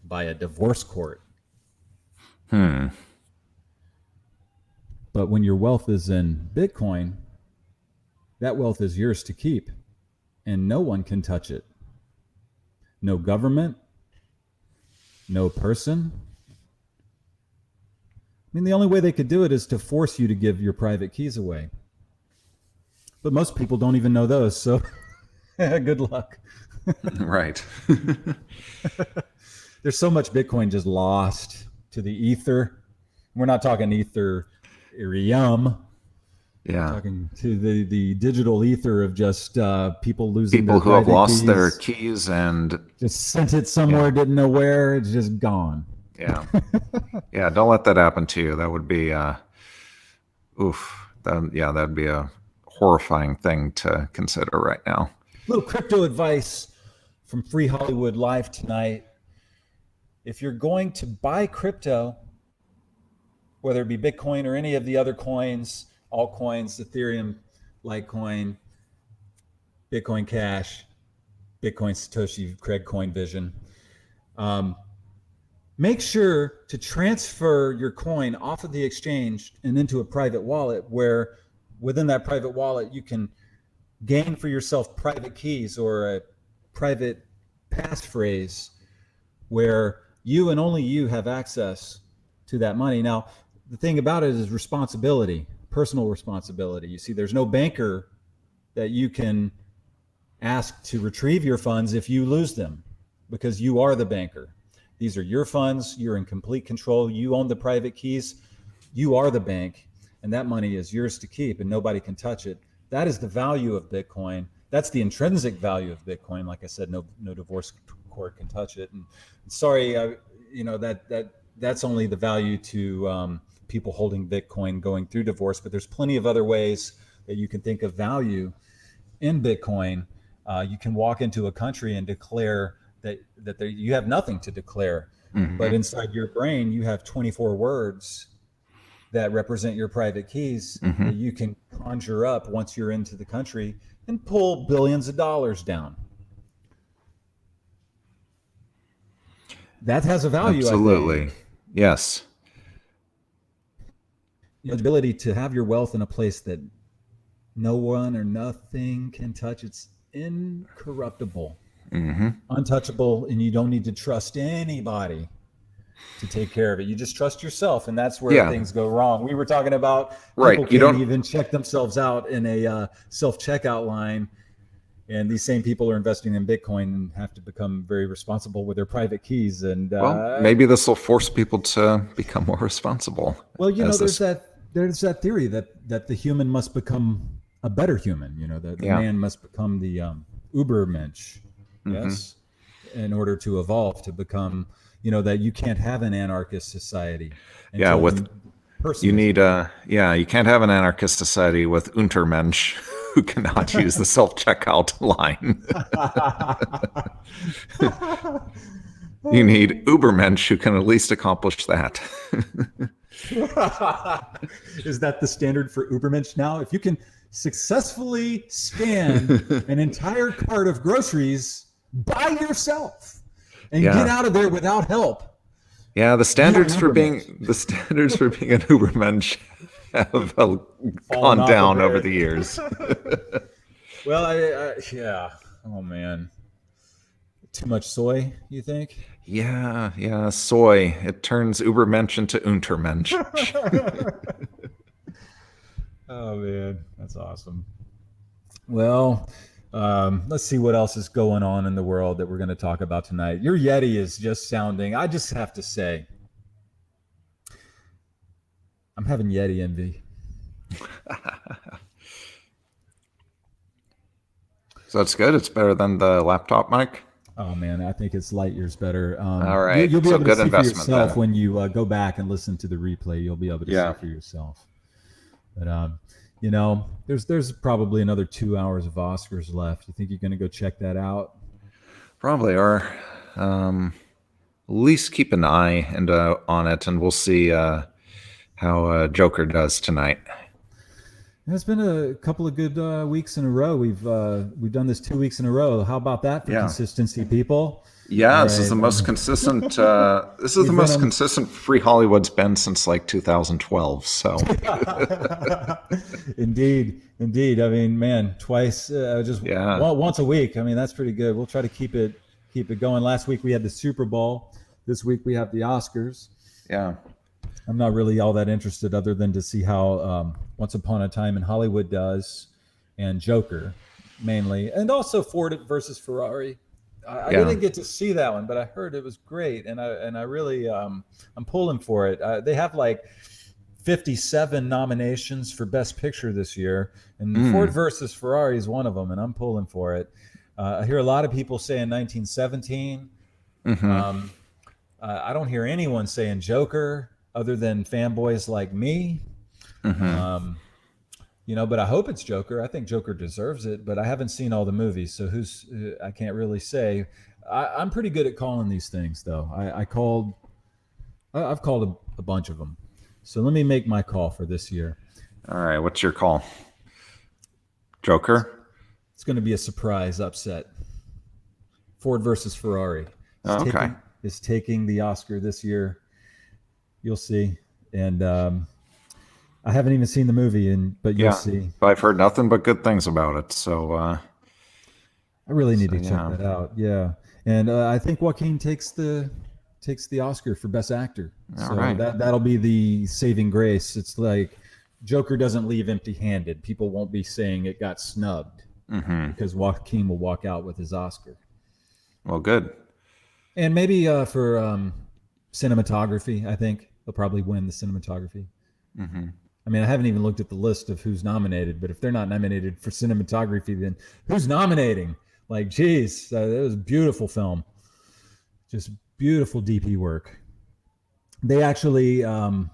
by a divorce court. But when your wealth is in Bitcoin, that wealth is yours to keep, and no one can touch it. No government, no person. I mean, the only way they could do it is to force you to give your private keys away. But most people don't even know those, so good luck. Right. There's so much Bitcoin just lost to the ether. We're not talking Ethereum. Yeah. We're talking to the digital ether of just people losing People their who have private lost keys, their keys and just sent it somewhere, didn't know where, it's just gone. yeah. Yeah, don't let that happen to you. That would be that'd be a horrifying thing to consider right now. Little crypto advice from Free Hollywood Live tonight. If you're going to buy crypto, whether it be Bitcoin or any of the other coins, altcoins, Ethereum, Litecoin, Bitcoin Cash, Bitcoin Satoshi, Craig Coin Vision, make sure to transfer your coin off of the exchange and into a private wallet, where within that private wallet you can gain for yourself private keys or a private passphrase where you and only you have access to that money. Now, the thing about it is responsibility, personal responsibility. You see, there's no banker that you can ask to retrieve your funds if you lose them, because you are the banker. These are your funds. You're in complete control. You own the private keys. You are the bank, and that money is yours to keep, and nobody can touch it. That is the value of Bitcoin. That's the intrinsic value of Bitcoin. Like I said, no divorce court can touch it. And sorry, that's only the value to people holding Bitcoin going through divorce. But there's plenty of other ways that you can think of value in Bitcoin. You can walk into a country and declare that you have nothing to declare, but inside your brain you have 24 words that represent your private keys that you can conjure up once you're into the country and pull billions of dollars down. That has a value. Absolutely. I think. Yes. The ability to have your wealth in a place that no one or nothing can touch. It's incorruptible, untouchable, and you don't need to trust anybody to take care of it. You just trust yourself, and that's where things go wrong. We were talking about people can't even check themselves out in a self-checkout line, and these same people are investing in Bitcoin and have to become very responsible with their private keys. And maybe this will force people to become more responsible. Well, there's that theory that the human must become a better human. The man must become the Ubermensch, yes, in order to evolve, to become, that you can't have an anarchist society. You can't have an anarchist society with Untermensch who cannot use the self-checkout line. You need Ubermensch who can at least accomplish that. Is that the standard for Ubermensch now? If you can successfully scan an entire cart of groceries by yourself and get out of there without help. Yeah, the standards for being an Ubermensch have gone down over the years. Well, oh man, too much soy, you think? Yeah, soy. It turns Ubermensch into Untermensch. Oh man, that's awesome. Well, let's see what else is going on in the world that we're going to talk about tonight. Your Yeti is just sounding. I just have to say, I'm having Yeti envy. So that's good. It's better than the laptop mic. Oh man, I think it's light years better. All right. You'll be So able to good see for investment yourself then. when you go back and listen to the replay. You'll be able to Yeah. see for yourself. But you know, there's probably another 2 hours of Oscars left. You think you're going to go check that out? Probably, or at least keep an eye on it, and we'll see how Joker does tonight. It's been a couple of good weeks in a row. We've done this 2 weeks in a row. How about that for Yeah. consistency, people? Yeah, All this is the right. most consistent. This is the most consistent Free Hollywood's been since like 2012. So, Indeed. I mean, man, twice, just Yeah. once a week. I mean, that's pretty good. We'll try to keep it going. Last week we had the Super Bowl. This week we have the Oscars. yeah, I'm not really all that interested, other than to see how Once Upon a Time in Hollywood does, and Joker, mainly, and also Ford versus Ferrari. I Yeah. didn't get to see that one, but I heard it was great, and I really I'm pulling for it. They have like 57 nominations for Best Picture this year, and Ford versus Ferrari is one of them, and I'm pulling for it. I hear a lot of people saying 1917. I don't hear anyone saying Joker other than fanboys like me. You know, but I hope it's Joker. I think Joker deserves it, but I haven't seen all the movies, so I can't really say. I'm pretty good at calling these things, though. I've called a bunch of them. So let me make my call for this year. All right. What's your call? Joker? It's going to be a surprise upset. Ford versus Ferrari Okay. is taking the Oscar this year. You'll see. And I haven't even seen the movie, but you'll see. I've heard nothing but good things about it. So, I really need to check yeah. that out. Yeah. And I think Joaquin takes the Oscar for Best Actor. So right. that'll be the saving grace. It's like Joker doesn't leave empty-handed. People won't be saying it got snubbed because Joaquin will walk out with his Oscar. Well, good. And maybe for cinematography, I think he'll probably win the cinematography. I mean, I haven't even looked at the list of who's nominated, but if they're not nominated for cinematography, then who's nominating? Like, geez, it was a beautiful film. Just beautiful DP work. They actually found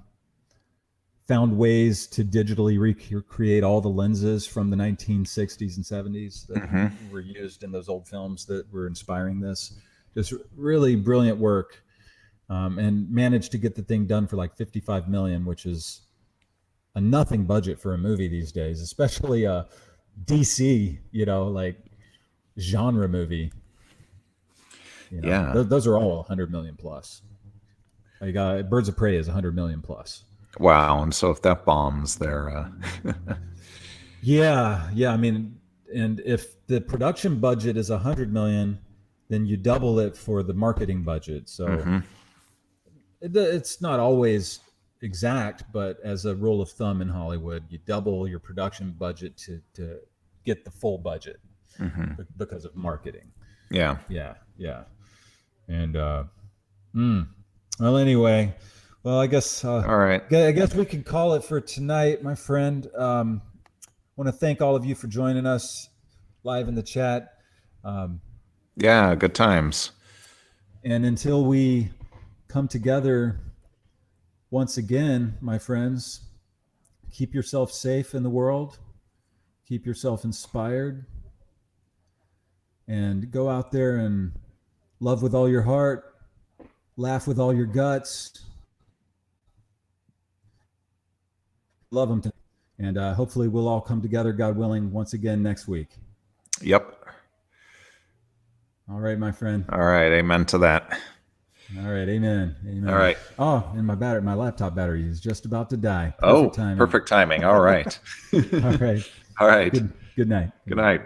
ways to digitally recreate all the lenses from the 1960s and 70s that were used in those old films that were inspiring this. Just really brilliant work, and managed to get the thing done for like $55 million, which is a nothing budget for a movie these days, especially a DC, like genre movie. Yeah. Those are all 100 million plus. Like Birds of Prey is 100 million plus. Wow. And so if that bombs, they're Yeah. I mean, and if the production budget is 100 million, then you double it for the marketing budget. So it's not always exact, but as a rule of thumb in Hollywood, you double your production budget to get the full budget because of marketing. Yeah. And well, anyway, I guess All right. I guess we can call it for tonight, my friend. Want to thank all of you for joining us live in the chat. Yeah. Good times. And until we come together once again, my friends, keep yourself safe in the world. Keep yourself inspired. And go out there and love with all your heart. Laugh with all your guts. Love them. And hopefully we'll all come together, God willing, once again next week. Yep. All right, my friend. All right. Amen to that. All right. Amen. All right. Oh, and my laptop battery is just about to die. Perfect timing. All right. All right. All right. Good night. Good night.